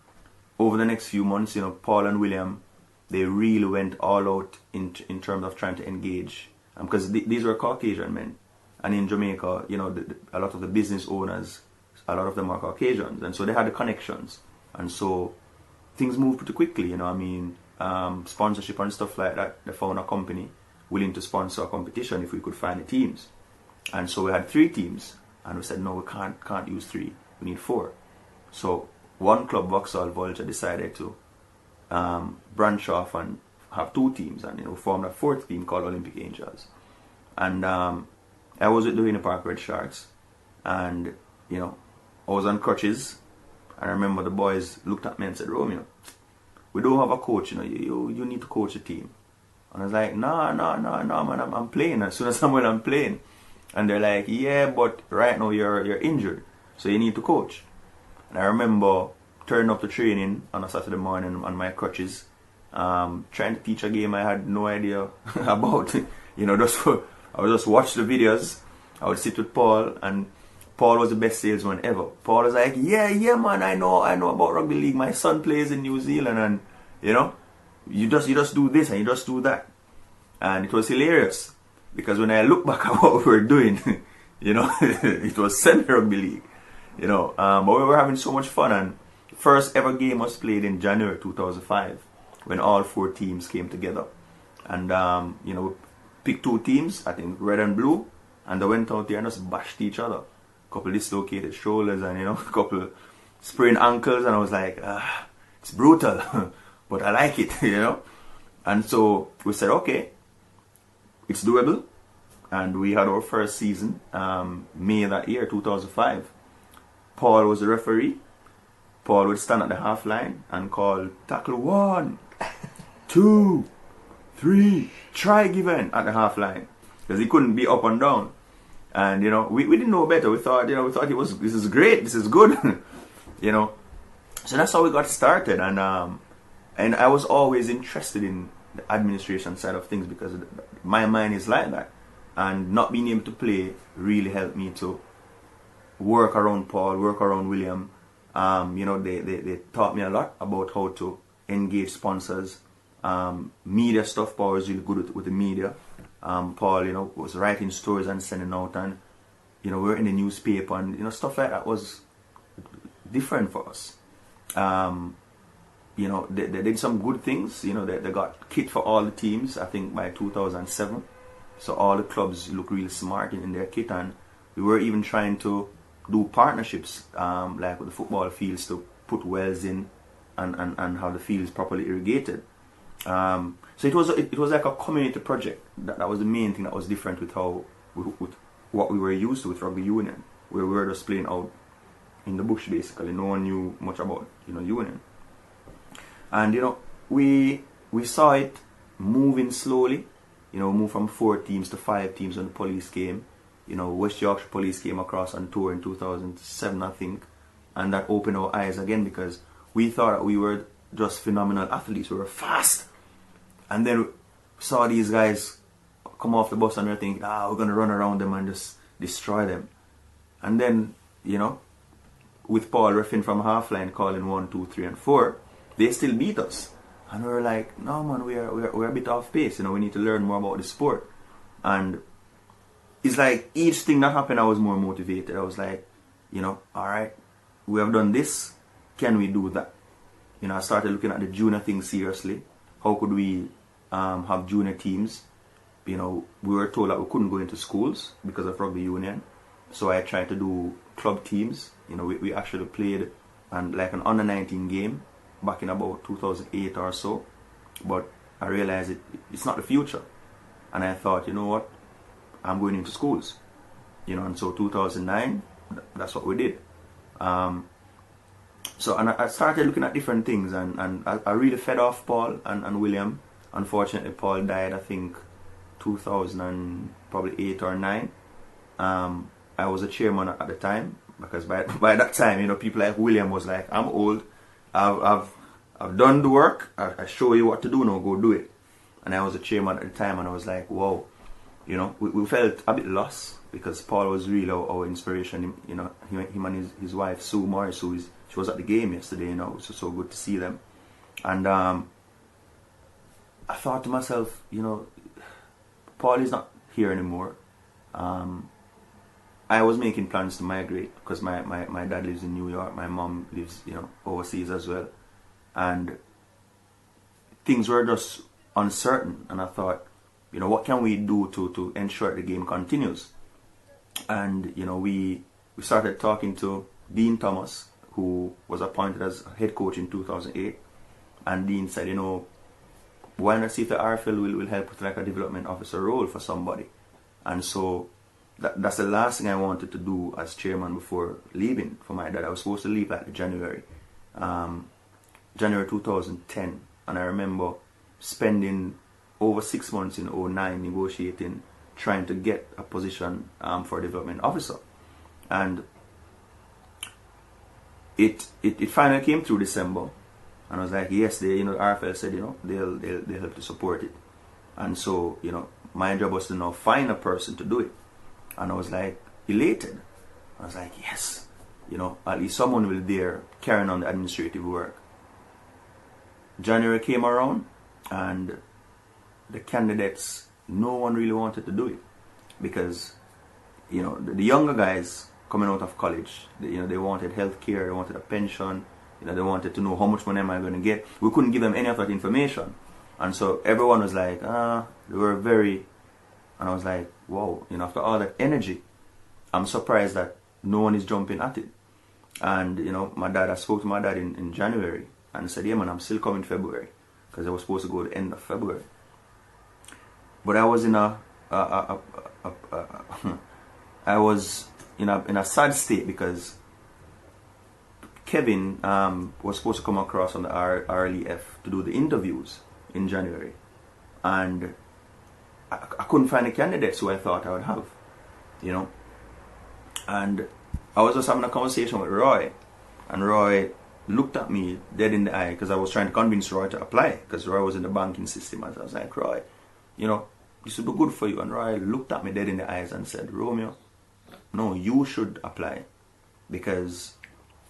over the next few months, Paul and William, they really went all out in terms of trying to engage. Because these were Caucasian men. And in Jamaica, a lot of the business owners, a lot of them are Caucasians. And so they had the connections. And so things moved pretty quickly, sponsorship and stuff like that. They found a company willing to sponsor a competition if we could find the teams. And so we had 3 teams. And we said, no, we can't use 3. We need 4. So one club, Vauxhall Vulture, decided to branch off and have 2 teams, and we formed a 4th team called Olympic Angels. And I was with the Winnie Park Red Sharks, and I was on crutches. I remember the boys looked at me and said, Romeo, we don't have a coach, you need to coach the team. And I was like, no, man, I'm playing. As soon as I'm playing. And they're like, yeah, but right now you're injured, so you need to coach. And I remember turning up to training on a Saturday morning on my crutches, trying to teach a game I had no idea about. I would just watch the videos. I would sit with Paul, and Paul was the best salesman ever. Paul was like, yeah, man, I know about rugby league. My son plays in New Zealand, and you just do this and you just do that. And it was hilarious, because when I look back at what we were doing, it was semi-rugby league. But we were having so much fun, and the first ever game was played in January 2005 when all 4 teams came together. And, we picked 2 teams, I think red and blue, and they went out there and just bashed each other. A couple dislocated shoulders and, a couple sprained ankles, and I was like, it's brutal, but I like it, And so we said, okay, it's doable. And we had our first season, May that year, 2005. Paul was the referee. Paul would stand at the half line and call tackle 1, 2, 3, try given at the half line, because he couldn't be up and down. And we didn't know better. We thought this is great, this is good, So that's how we got started. And I was always interested in the administration side of things, because my mind is like that. And not being able to play really helped me to work around Paul, work around William. They taught me a lot about how to engage sponsors. Media stuff, Paul was really good with the media. Paul, was writing stories and sending out, and we were in the newspaper, and stuff like that was different for us. They did some good things. They got kit for all the teams, I think by 2007. So all the clubs look really smart in their kit, and we were even trying to do partnerships like with the football fields to put wells in and have the fields properly irrigated. So it was like a community project. That was the main thing that was different with with what we were used to with rugby union, where we were just playing out in the bush basically. No one knew much about union. And we saw it moving slowly. Move from 4 teams to 5 teams when the police came. West Yorkshire Police came across on tour in 2007, I think, and that opened our eyes again because we thought that we were just phenomenal athletes. We were fast, and then we saw these guys come off the bus and we're thinking, we're gonna run around them and just destroy them. And then, with Paul Riffin from half line calling 1, 2, 3, and 4, they still beat us. And we were like, no man, we're a bit off pace. We need to learn more about the sport. And it's like each thing that happened, I was more motivated. I was like, all right, we have done this. Can we do that? I started looking at the junior thing seriously. How could we have junior teams? We were told that we couldn't go into schools because of rugby union. So I tried to do club teams. We actually played like an under-19 game back in about 2008 or so. But I realized it's not the future. And I thought, you know what? I'm going into schools. And so 2009, that's what we did. So I started looking at different things, and I really fed off Paul and William. Unfortunately, Paul died, I think, 2008 or 9. I was a chairman at the time, because by that time, people like William was like, I'm old, I've done the work, I show you what to do now, go do it. And I was a chairman at the time, and I was like, wow, we felt a bit lost, because Paul was really our inspiration. Him and his wife Sue Morris, she was at the game yesterday. It was so good to see them. And I thought to myself, Paul is not here anymore. I was making plans to migrate because my dad lives in New York, my mom lives overseas as well, and things were just uncertain. And I thought, what can we do to ensure the game continues? And we started talking to Dean Thomas, who was appointed as head coach in 2008, and Dean said, why not see if the RFL will help with like a development officer role for somebody. And so that's the last thing I wanted to do as chairman before leaving for my dad. I was supposed to leave like January 2010, and I remember spending over 6 months in 2009 negotiating, trying to get a position for a development officer. And it finally came through December, and I was like, yes, RFL said, they'll help to support it. And so, my job was to now find a person to do it. And I was like elated. I was like, yes, at least someone will be there carrying on the administrative work. January came around, and the candidates, no one really wanted to do it, because the younger guys coming out of college, they wanted health care, they wanted a pension, they wanted to know how much money am I going to get. We couldn't give them any of that information, and so everyone was like, they were very, and I was like, wow, after all that energy, I'm surprised that no one is jumping at it. And I spoke to my dad in January and said, yeah man, I'm still coming February, because I was supposed to go the end of February. But I was in a sad state, because Kevin was supposed to come across on the RLEF to do the interviews in January, and I couldn't find the candidates who I thought I would have, and I was just having a conversation with Roy, and Roy looked at me dead in the eye, because I was trying to convince Roy to apply, because Roy was in the banking system, and I was like, Roy, this would be good for you. And Roy looked at me dead in the eyes and said, Romeo, no, you should apply, because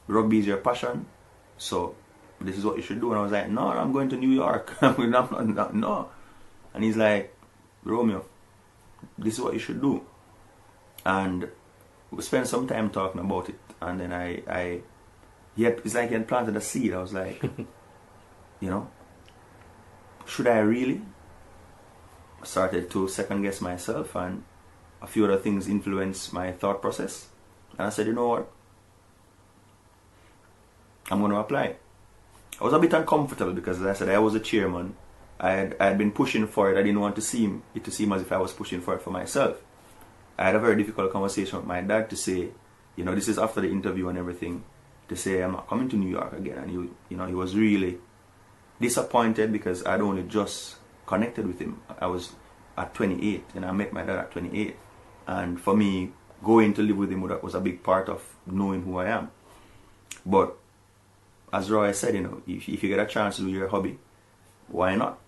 rugby is your passion, so this is what you should do. And I was like, no, I'm going to New York. No. And he's like, Romeo, this is what you should do. And we spent some time talking about it, and then it's like he had planted a seed. I was like, should I really? I started to second guess myself, and a few other things influenced my thought process. And I said, you know what? I'm going to apply. I was a bit uncomfortable because, as I said, I was a chairman. I had been pushing for it. I didn't want to seem as if I was pushing for it for myself. I had a very difficult conversation with my dad to say, you know, this is after the interview and everything, to say I'm not coming to New York again. And he was really disappointed because I'd only just connected with him. I was at 28, and I met my dad at 28. And for me, going to live with him was a big part of knowing who I am. But as Roy said, you know, if you get a chance to do your hobby, why not?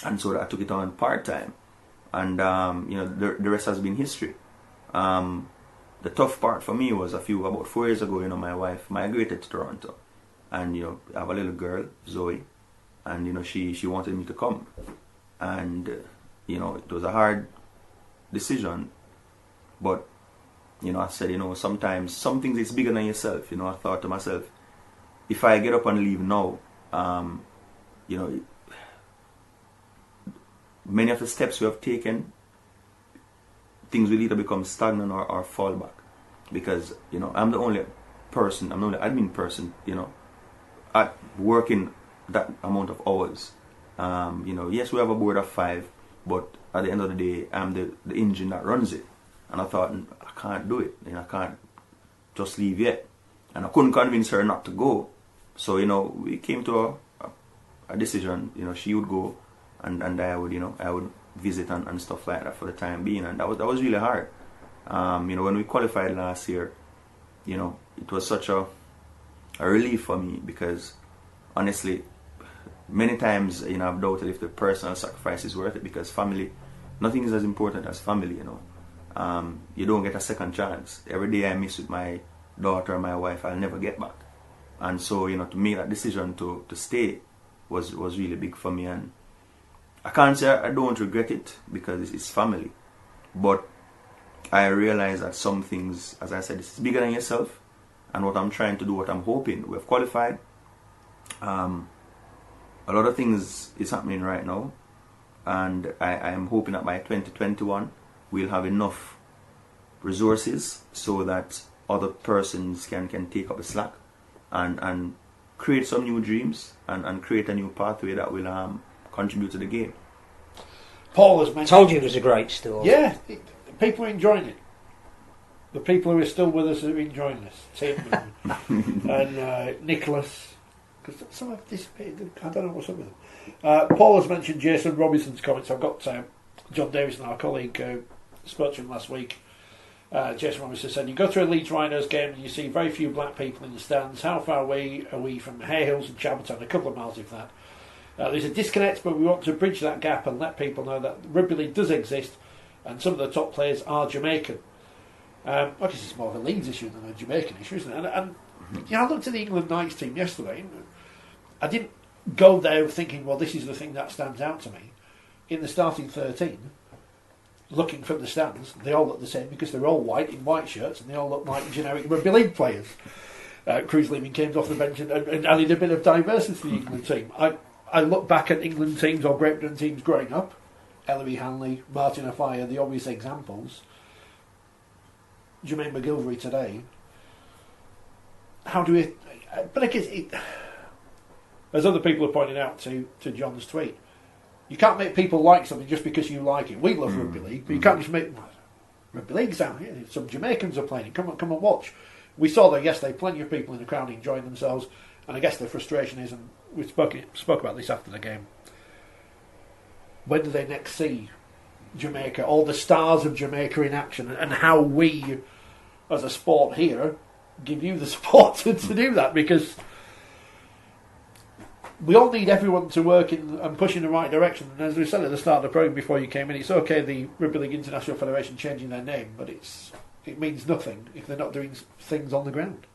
And so I took it on part-time. And, you know, the rest has been history. The tough part for me was about 4 years ago, you know, my wife migrated to Toronto. And, you know, I have a little girl, Zoe. And, you know, she wanted me to come. And, you know, it was a hard decision. But, you know, I said, you know, sometimes some things it's bigger than yourself. You know, I thought to myself, if I get up and leave now, you know, many of the steps we have taken, things will either become stagnant or fall back. Because, you know, I'm the only admin person, you know, at working that amount of hours. You know, yes, we have a board of 5, but at the end of the day, I'm the engine that runs it. And I thought, I can't do it. You know, I can't just leave yet. And I couldn't convince her not to go. So, you know, we came to a decision. You know, she would go, and I would visit and stuff like that for the time being. And that was really hard. You know, when we qualified last year, you know, it was such a relief for me because, honestly, many times, you know, I've doubted if the personal sacrifice is worth it because family, nothing is as important as family, you know. You don't get a second chance. Every day I miss with my daughter or my wife, I'll never get back. And so, you know, to make that decision to stay was really big for me. And I can't say I don't regret it because it's family. But I realize that some things, as I said, it's bigger than yourself. And what I'm trying to do, what I'm hoping, we've qualified. A lot of things is happening right now. And I am hoping that by 2021, we'll have enough resources so that other persons can take up the slack and create some new dreams and create a new pathway that will contribute to the game. Paul has mentioned... Told you it was a great story. Yeah, people are enjoying it. The people who are still with us are enjoying this. Tim and Nicholas, because some have dissipated. I don't know what's up with them. Paul has mentioned Jason Robinson's comments. I've got John Davison, our colleague, spoke to him last week. Jason Robinson said, you go to a Leeds Rhinos game and you see very few black people in the stands. How far away are we from Hay Hills and Chabberton? A couple of miles, if that. There's a disconnect, but we want to bridge that gap and let people know that rugby league does exist and some of the top players are Jamaican. I guess it's more of a Leeds issue than a Jamaican issue, isn't it? And you know, I looked at the England Knights team yesterday. I didn't go there thinking, well, this is the thing that stands out to me. In the starting 13, looking from the stands, they all look the same because they're all white in white shirts and they all look like generic rugby league players. Cruz Leeming came off the bench and added a bit of diversity to the England team. I look back at England teams or Great Britain teams growing up, Ellery Hanley, Martin Afire, the obvious examples. Jermaine McGilvery today. How do we... But I guess, as other people are pointing out to John's tweet, you can't make people like something just because you like it. We love rugby league, but you can't just make... Rugby league's out here. Some Jamaicans are playing it. Come and watch. We saw that yesterday, plenty of people in the crowd enjoying themselves, and I guess the frustration is, and we spoke about this after the game, when do they next see Jamaica, all the stars of Jamaica in action, and how we, as a sport here, give you the support to do that, because we all need everyone to work in and push in the right direction. And as we said at the start of the programme before you came in, it's okay the Rugby League International Federation changing their name, but it means nothing if they're not doing things on the ground.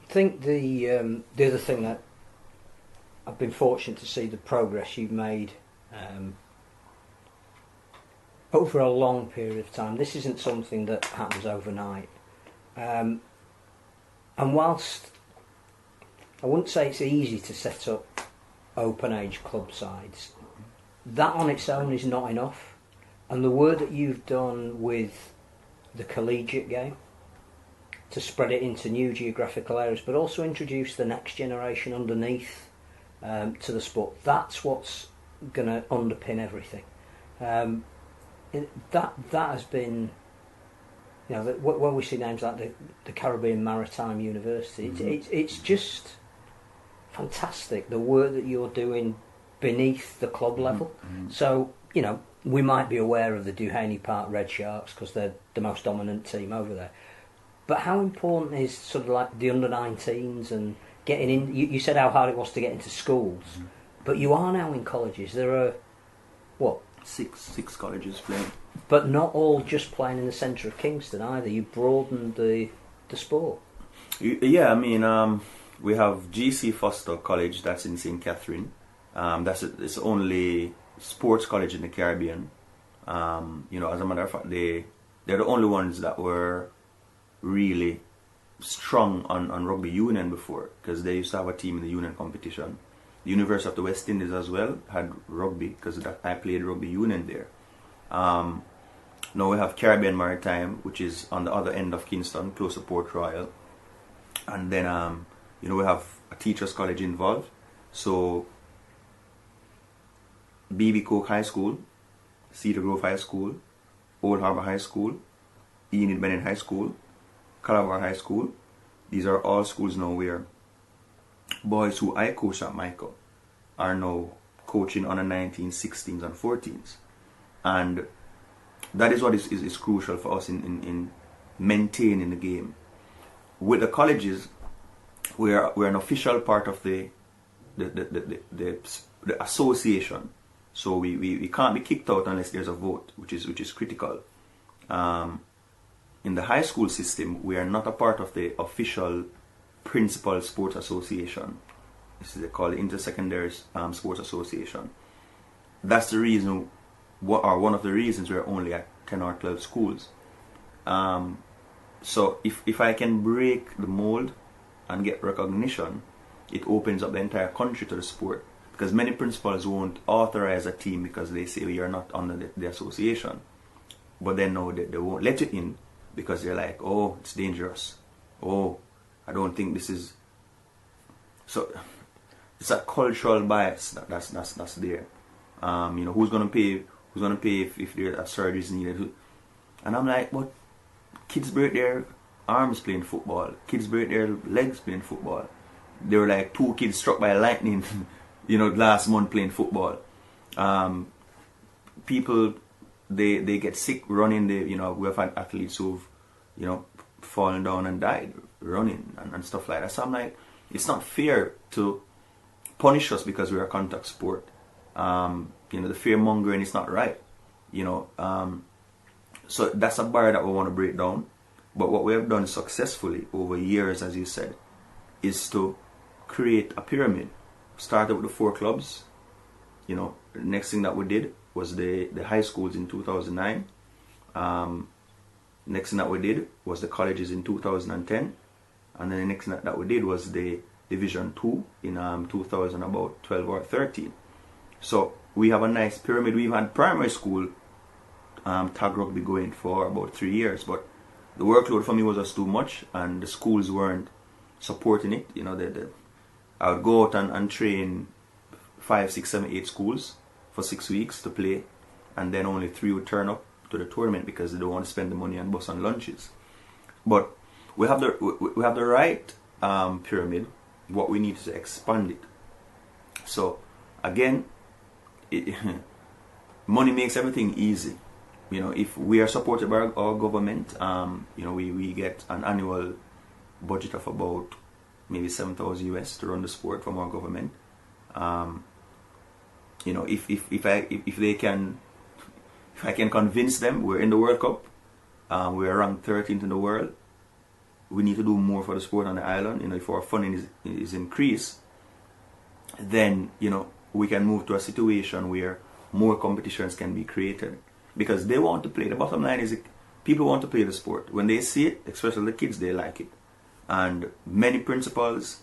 I think the other thing that I've been fortunate to see the progress you've made over a long period of time. This isn't something that happens overnight. And whilst I wouldn't say it's easy to set up open age club sides, that on its own is not enough. And the work that you've done with the collegiate game, to spread it into new geographical areas, but also introduce the next generation underneath to the sport. That's what's going to underpin everything. That has been, when we see names like the Caribbean Maritime University, it's just fantastic, the work that you're doing beneath the club level. So, we might be aware of the Duhaney Park Red Sharks because they're the most dominant team over there. But how important is sort of like the under-19s and getting in? You said how hard it was to get into schools, but you are now in colleges. There are, what? Six colleges playing. But not all just playing in the centre of Kingston either. You broadened the sport. Yeah, I mean, we have GC Foster College, that's in St. Catherine. It's the only sports college in the Caribbean. As a matter of fact, they're the only ones that were really strong on rugby union before, because they used to have a team in the union competition. The University of the West Indies as well had rugby, because I played rugby union there. Now we have Caribbean Maritime, which is on the other end of Kingston, close to Port Royal. And then, we have a teachers' college involved. So, B.B. Cook High School, Cedar Grove High School, Old Harbour High School, Enid Bennett High School, Calabar High School. These are all schools now where boys who I coach at Michael are now coaching under 19s, 16s and 14s. And that is what is crucial for us in maintaining the game. With the colleges, we're an official part of the association. So we can't be kicked out unless there's a vote, which is critical. In the high school system, we are not a part of the official principal sports association. This is called the Intersecondary Sports Association. That's the reason, one of the reasons we're only at 10 or 12 schools. So if I can break the mold and get recognition, it opens up the entire country to the sport. Because many principals won't authorize a team because they say you're not under the association. But then no, they won't let you in because they're like, oh, it's dangerous. Oh, I don't think this is. So it's a cultural bias that's there. Who's gonna pay? Who's gonna pay if there a surgery is needed? And I'm like, what? Kids break their arms playing football. Kids break their legs playing football. There were like 2 kids struck by lightning, last month playing football. People, they get sick running. We have had athletes who've, fallen down and died running and stuff like that. So I'm like, it's not fair to punish us because we're a contact sport. The fear mongering is not right. So that's a barrier that we want to break down. But what we have done successfully over years, as you said, is to create a pyramid. Started with the 4 clubs. The next thing that we did was the high schools in 2009. Next thing that we did was the colleges in 2010. And then the next thing that we did was the Division 2 in 2012 or 13. So we have a nice pyramid. We've had primary school tag rugby going for about 3 years, but the workload for me was just too much and the schools weren't supporting it. I would go out and train 5, 6, 7, 8 schools for 6 weeks to play, and then only 3 would turn up to the tournament because they don't want to spend the money on bus and lunches. But we have the right pyramid. What we need is to expand it. So again, money makes everything easy. If we are supported by our government, we get an annual budget of about maybe $7,000 US to run the sport from our government. If I can convince them we're in the World Cup, we're ranked 13th in the world. We need to do more for the sport on the island. If our funding is increased, then we can move to a situation where more competitions can be created because they want to play. The bottom line is people want to play the sport. When they see it, especially the kids, they like it. And many principals,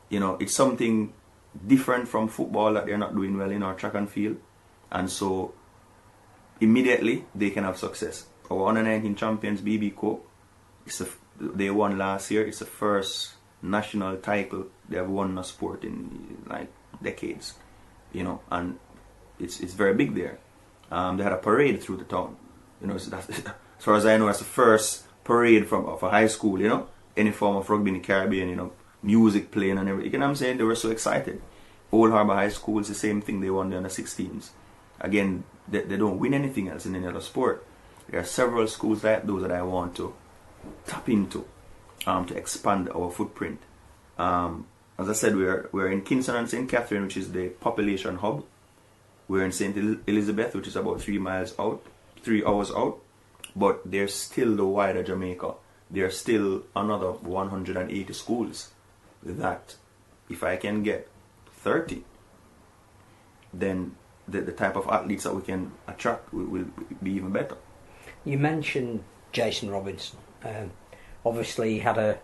it's something different from football that they're not doing well in our track and field. And so immediately they can have success. Our under 19 champions, BB Cook, it's the they won last year. It's the first national title they have won in a sport in like decades, you know, and it's very big there. They had a parade through the town, you know. So as far as I know, that's the first parade of a high school, you know, any form of rugby in the Caribbean, you know, music playing and everything. You know what I'm saying? They were so excited. Old Harbour High School is the same thing. They won the under 16s. Again, they don't win anything else in any other sport. There are several schools like those that I want to tap into to expand our footprint. As I said, we're in Kingston and St. Catherine, which is the population hub. We're in St. Elizabeth, which is about 3 hours out. But there's still the wider Jamaica. There's still another 180 schools that, if I can get 30, then the type of athletes that we can attract will be even better. You mentioned Jason Robinson. Obviously, he had a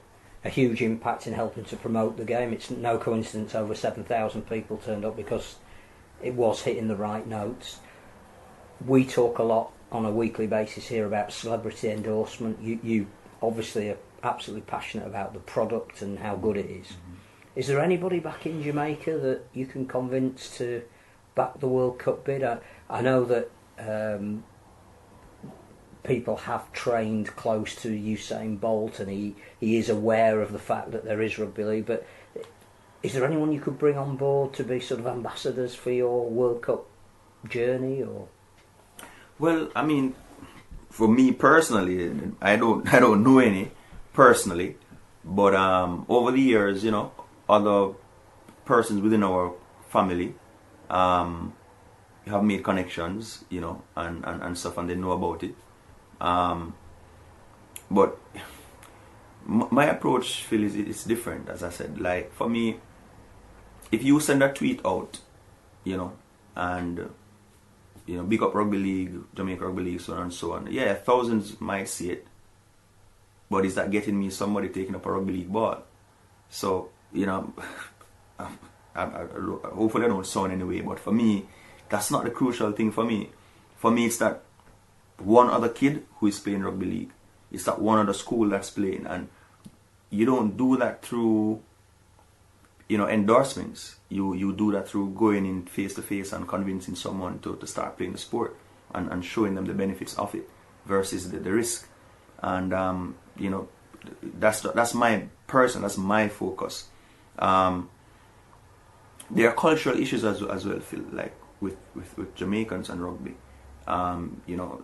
huge impact in helping to promote the game. It's no coincidence over 7,000 people turned up because it was hitting the right notes. We talk a lot on a weekly basis here about celebrity endorsement. You obviously are absolutely passionate about the product and how good it is. Mm-hmm. Is there anybody back in Jamaica that you can convince to back the World Cup bid? I know that people have trained close to Usain Bolt, and he is aware of the fact that there is rugby league, but is there anyone you could bring on board to be sort of ambassadors for your World Cup journey? Or well, I mean, for me personally, I don't know any personally, but over the years, you know, other persons within our family have made connections, you know, and stuff, and they know about it. But my approach, Phil, is different. As I said, like for me, if you send a tweet out, you know, and you know, big up rugby league, Jamaica Rugby League, so on and so on. Yeah, thousands might see it, but is that getting me somebody taking up a rugby league ball? So you know, hopefully I don't sound anyway. But for me, that's not the crucial thing. For me, it's that one other kid who is playing rugby league. It's that one other school that's playing, and you don't do that through, you know, endorsements. You do that through going in face to face and convincing someone to start playing the sport and showing them the benefits of it versus the risk. And you know, that's my focus. There are cultural issues as well, Phil, like with Jamaicans and rugby. You know,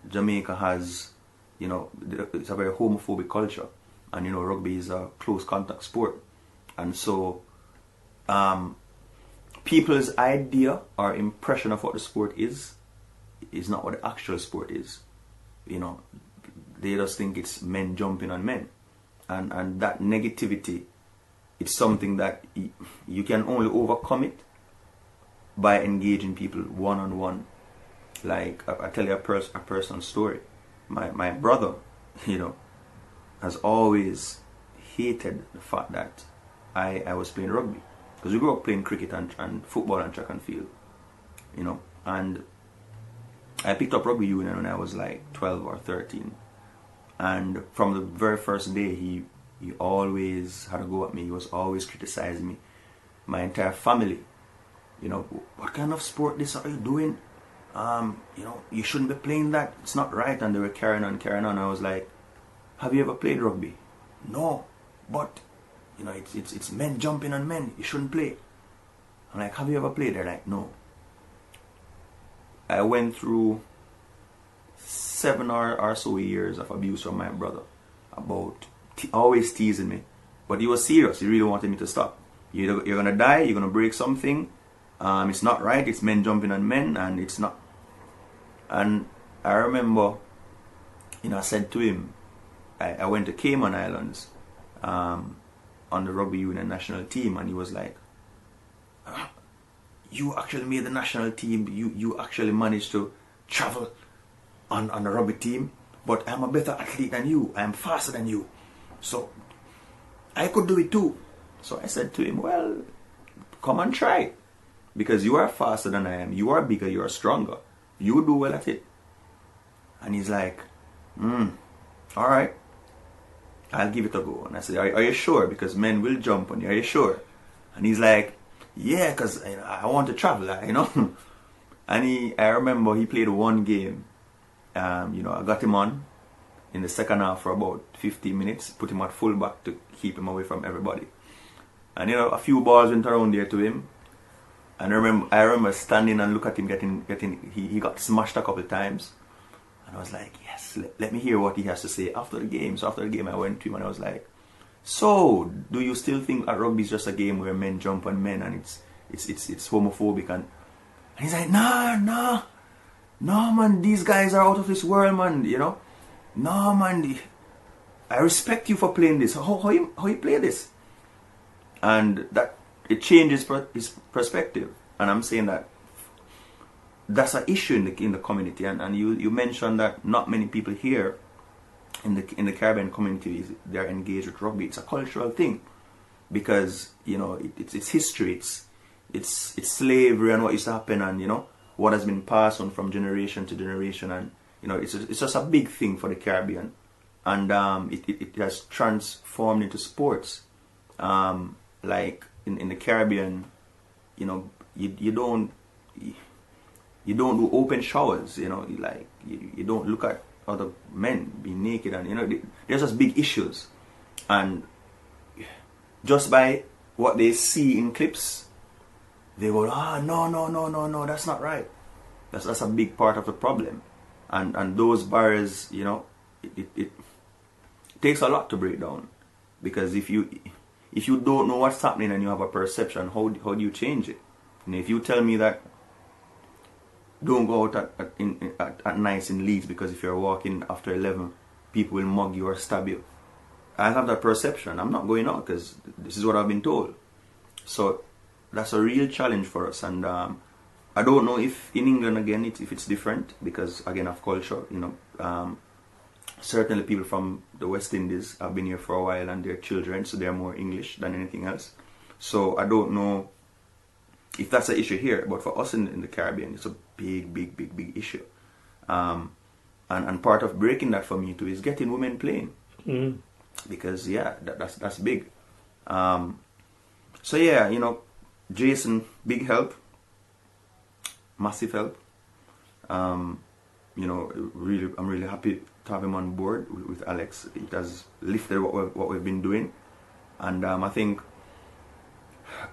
Jamaica has, you know, it's a very homophobic culture, and you know, rugby is a close contact sport, and so people's idea or impression of what the sport is not what the actual sport is. You know, they just think it's men jumping on men, and that negativity, it's something that you can only overcome it by engaging people one-on-one. Like I tell you a personal story. My brother, you know, has always hated the fact that I was playing rugby, because we grew up playing cricket and football and track and field, you know. And I picked up rugby union when I was like 12 or 13, and from the very first day he always had a go at me. He was always criticizing me. My entire family, you know, what kind of sport this are you doing? You know, you shouldn't be playing that. It's not right. And they were carrying on. I was like, have you ever played rugby? No, but you know, it's men jumping on men. You shouldn't play. I'm like, have you ever played? They're like, no. I went through 7 or so years of abuse from my brother about always teasing me, but he was serious. He really wanted me to stop. You're gonna die. You're gonna break something. It's not right. It's men jumping on men, and it's not. And I remember, you know, I said to him, I went to Cayman Islands on the rugby union national team, and he was like, you actually made the national team. You actually managed to travel on the rugby team, but I'm a better athlete than you. I'm faster than you, so I could do it too. So I said to him, well, come and try, because you are faster than I am. You are bigger. You are stronger. You do well at it. And he's like, all right. I'll give it a go. And I said, are you sure? Because men will jump on you. Are you sure? And he's like, yeah, because I want to travel, you know. And I remember he played one game. You know, I got him on in the second half for about 15 minutes, put him at full back to keep him away from everybody. And you know, a few balls went around there to him. And I remember standing and look at him he got smashed a couple of times. And I was like, yes, let me hear what he has to say after the game. So after the game I went to him and I was like, so do you still think that rugby is just a game where men jump on men and it's homophobic? And he's like, no man, these guys are out of this world, man, you know. No man, I respect you for playing this. How you play this? And that it changes his perspective. And I'm saying that's an issue in the community. And you mentioned that not many people here in the Caribbean community they're engaged with rugby. It's a cultural thing because you know it's history. It's slavery and what used to happen, and you know what has been passed on from generation to generation, and you know it's just a big thing for the Caribbean, and it has transformed into sports. Like in the Caribbean, you know, you don't do open showers, you know, like you don't look at other men being naked, and you know there's just big issues, and just by what they see in clips, they go, no, that's not right. That's a big part of the problem, and those barriers, you know, it takes a lot to break down, because if you don't know what's happening and you have a perception, how do you change it? And if you tell me that don't go out at nights in Leeds because if you're walking after 11, people will mug you or stab you. I have that perception. I'm not going out because this is what I've been told. So that's a real challenge for us. And I don't know if in England again if it's different because again of culture. You know, certainly people from the West Indies have been here for a while and they're children, so they're more English than anything else. So I don't know if that's an issue here, but for us in the Caribbean, it's a big issue. And part of breaking that for me too is getting women playing, because yeah, that's big. So yeah, you know, Jason, big help, massive help. You know, really, I'm really happy to have him on board with Alex. It has lifted what we've been doing, and I think.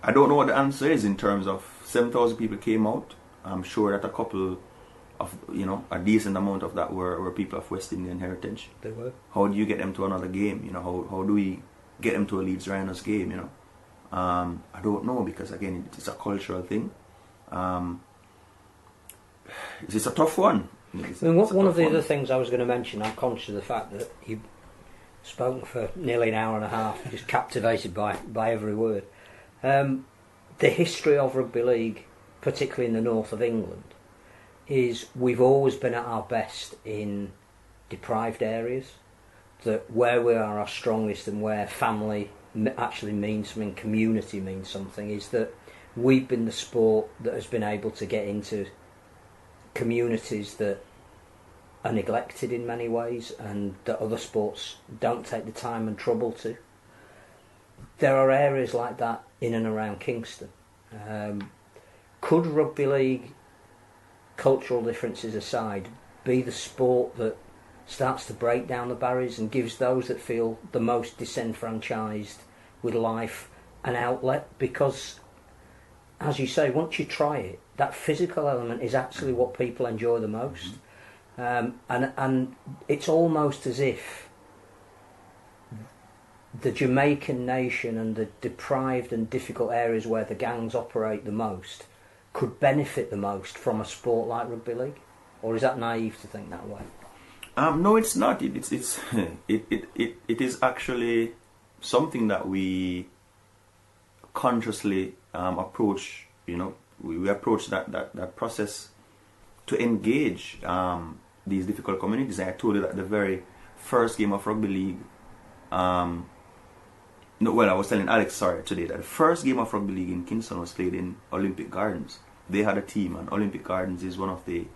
I don't know what the answer is in terms of 7,000 people came out. I'm sure that a couple of, you know, a decent amount of that were people of West Indian heritage. They were. How do you get them to another game? You know, how do we get them to a Leeds Rhinos game? You know, I don't know, because again, it's a cultural thing. It's a tough one. One of the other things I was going to mention, I'm conscious of the fact that you spoke for nearly an hour and a half, just captivated by every word. The history of rugby league, particularly in the north of England, is we've always been at our best in deprived areas. That where we are our strongest and where family actually means something, community means something, is that we've been the sport that has been able to get into communities that are neglected in many ways and that other sports don't take the time and trouble to. There are areas like that in and around Kingston. Could rugby league, cultural differences aside, be the sport that starts to break down the barriers and gives those that feel the most disenfranchised with life an outlet? Because, as you say, once you try it, that physical element is actually what people enjoy the most. And it's almost as if the Jamaican nation and the deprived and difficult areas where the gangs operate the most could benefit the most from a sport like rugby league? Or is that naive to think that way? No, it's not. It is actually something that we consciously approach. You know, we approach that process to engage these difficult communities. I told you that the very first game of rugby league. I was telling Alex today that the first game of rugby league in Kingston was played in Olympic Gardens. They had a team, and Olympic Gardens is one of the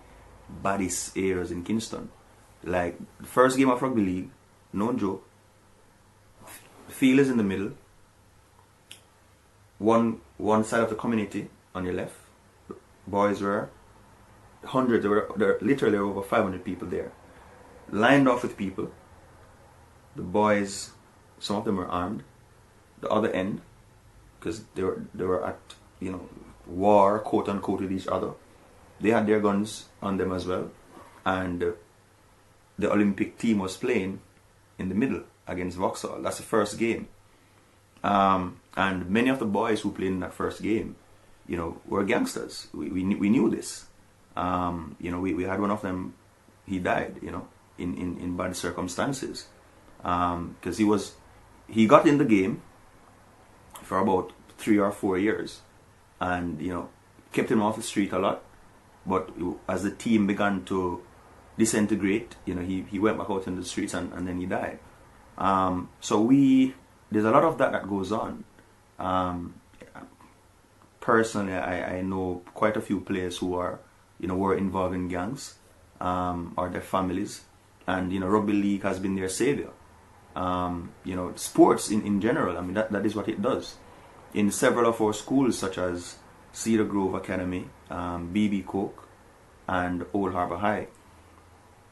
baddest areas in Kingston. Like, the first game of rugby league, no joke, field is in the middle. One side of the community on your left. Boys were hundreds. There literally over 500 people there, lined off with people. The boys, some of them were armed. The other end, because they were at war, quote unquote, with each other. They had their guns on them as well, and the Olympic team was playing in the middle against Vauxhall. That's the first game, and many of the boys who played in that first game, were gangsters. We knew this. We had one of them. He died, in bad circumstances, because he got in the game for about 3 or 4 years, and kept him off the street a lot. But as the team began to disintegrate, he went back out in the streets, and then he died. So there's a lot of that goes on. Personally, I know quite a few players who are were involved in gangs, or their families, and rugby league has been their savior. Sports in general, I mean, that is what it does. In several of our schools, such as Cedar Grove Academy, BB Coke, and Old Harbour High,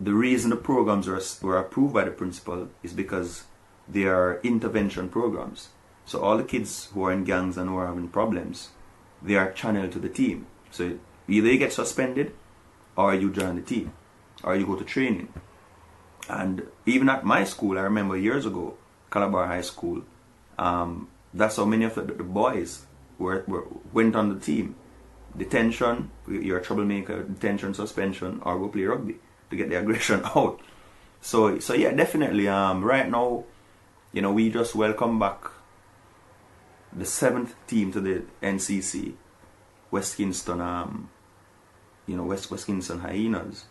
the reason the programs were approved by the principal is because they are intervention programs. So all the kids who are in gangs and who are having problems, they are channeled to the team. So either you get suspended, or you join the team, or you go to training. And even at my school, I remember years ago, Calabar High School, that's how many of the boys went on the team. Detention, you're a troublemaker, detention, suspension, or go play rugby to get the aggression out. So yeah, definitely. Right now, we just welcome back the 7th team to the NCC, West Kingston, West Kingston Hyenas.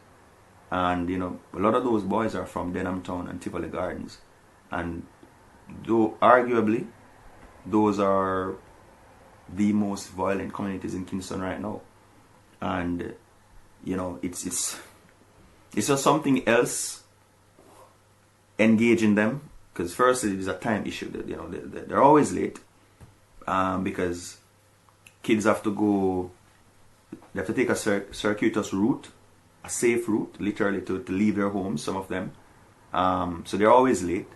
And a lot of those boys are from Denham Town and Tivoli Gardens, and though arguably those are the most violent communities in Kingston right now. And it's just something else engaging them, because first it is a time issue. That they're always late, because kids have to go. They have to take a circuitous route, a safe route, literally, to leave their homes, some of them. So they're always late.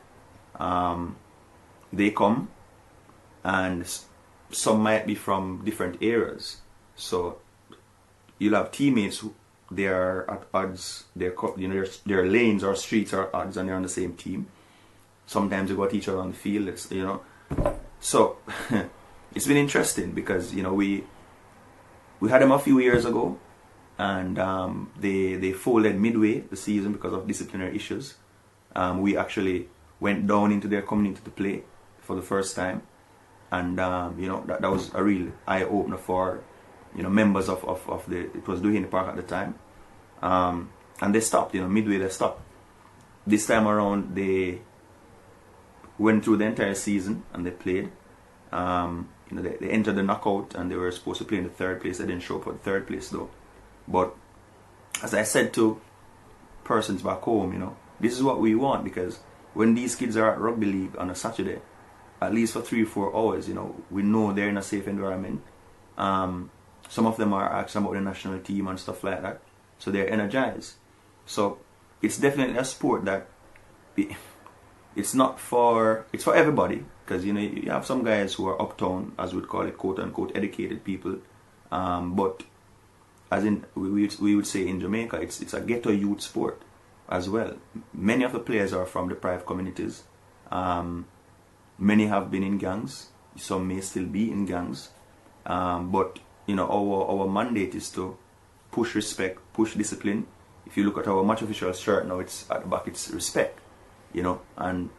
They come, and some might be from different areas. So you'll have teammates who they are at odds. Their lanes or streets are at odds, and they're on the same team. Sometimes they got each other on the field. So it's been interesting because we had them a few years ago, and they folded midway the season because of disciplinary issues. We actually went down into their community to play for the first time, and that was a real eye opener for members of the, it was Duhaney Park at the time, and they stopped. Midway they stopped. This time around they went through the entire season and they played. They entered the knockout and they were supposed to play in the 3rd place. They didn't show up for the 3rd place though. But as I said to persons back home, this is what we want, because when these kids are at rugby league on a Saturday, at least for 3 or 4 hours, we know they're in a safe environment. Some of them are asking about the national team and stuff like that, so they're energized. So it's definitely a sport that it's for everybody, because you have some guys who are uptown, as we'd call it, quote unquote, educated people, but as in we would say in Jamaica, it's a ghetto youth sport as well. Many of the players are from deprived communities. Many have been in gangs. Some may still be in gangs. But our mandate is to push respect, push discipline. If you look at our match official shirt now, it's at the back, it's respect. And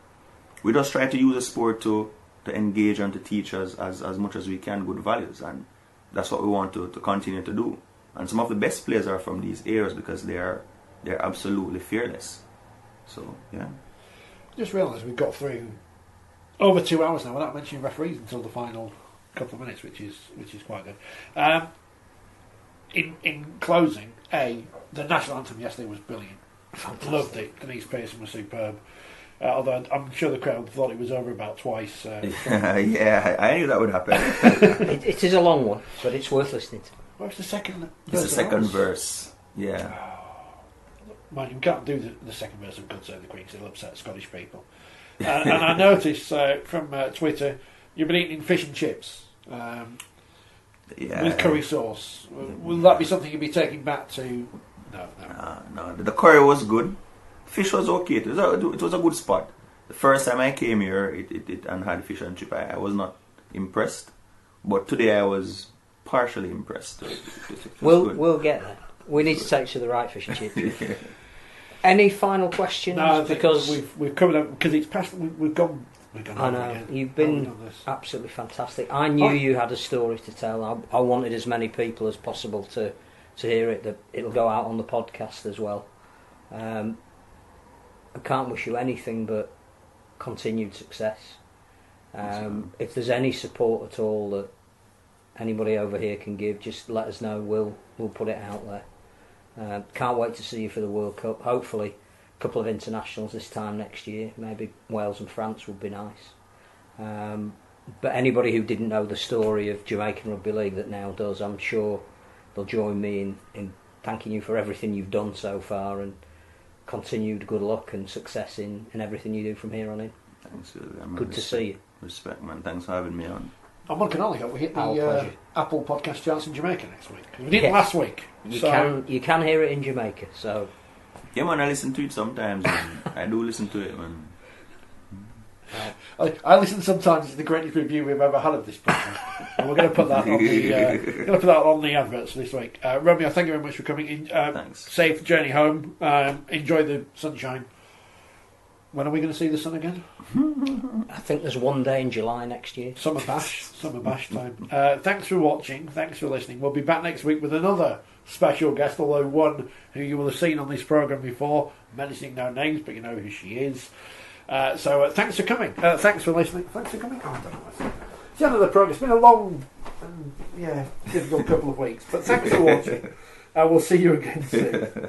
we just try to use the sport to engage and to teach us as much as we can good values, and that's what we want to continue to do. And some of the best players are from these areas because they're absolutely fearless. So yeah. Just realised we've got through over 2 hours now without mentioning referees until the final couple of minutes, which is quite good. In closing, the national anthem yesterday was brilliant. Loved it. Denise Pearson was superb. Although I'm sure the crowd thought it was over about twice. Yeah, I knew that would happen. It is a long one, but it's worth listening to. What's the second It's the second verse. Yeah. Man, you can't do the second verse of God Save the Queen because it'll upset Scottish people. And I noticed from Twitter, you've been eating fish and chips with curry sauce. Will that be something you'll be taking back to? No. The curry was good. Fish was okay. It was a good spot. The first time I came here it and had fish and chip, I was not impressed. But today I was partially impressed. It was good. We'll get there. We need to take to the right fish and chips. Any final questions? No, because we've covered up because it's past. We've gone. I know you've been absolutely fantastic. I knew you had a story to tell. I wanted as many people as possible to hear it. That it'll go out on the podcast as well. I can't wish you anything but continued success. If there's any support at all that anybody over here can give, just let us know. We'll put it out there. Can't wait to see you for the World Cup. Hopefully a couple of internationals this time next year. Maybe Wales and France would be nice. But anybody who didn't know the story of Jamaican Rugby League that now does, I'm sure they'll join me in thanking you for everything you've done so far and continued good luck and success in everything you do from here on in. Thanks. Good to see you. Respect, man. Thanks for having me on. And one can only hope we hit Our the pleasure. Apple podcast charts in Jamaica next week. We didn't last week. You can hear it in Jamaica. So yeah, man. I listen to it sometimes. I do listen to it, man. I listen sometimes. It's the greatest review we've ever had of this program, and we're going to put that on the adverts this week. Romeo, thank you very much for coming in. Thanks. Safe journey home. Enjoy the sunshine. When are we going to see the sun again? I think there's one day in July next year. Summer bash time. Thanks for watching. Thanks for listening. We'll be back next week with another special guest, although one who you will have seen on this programme before, mentioning no names, but you know who she is. So thanks for coming. Thanks for listening. Thanks for coming. Oh, I don't know what I said. It's the end of the programme. It's been a long and difficult couple of weeks, but thanks for watching. We'll see you again soon.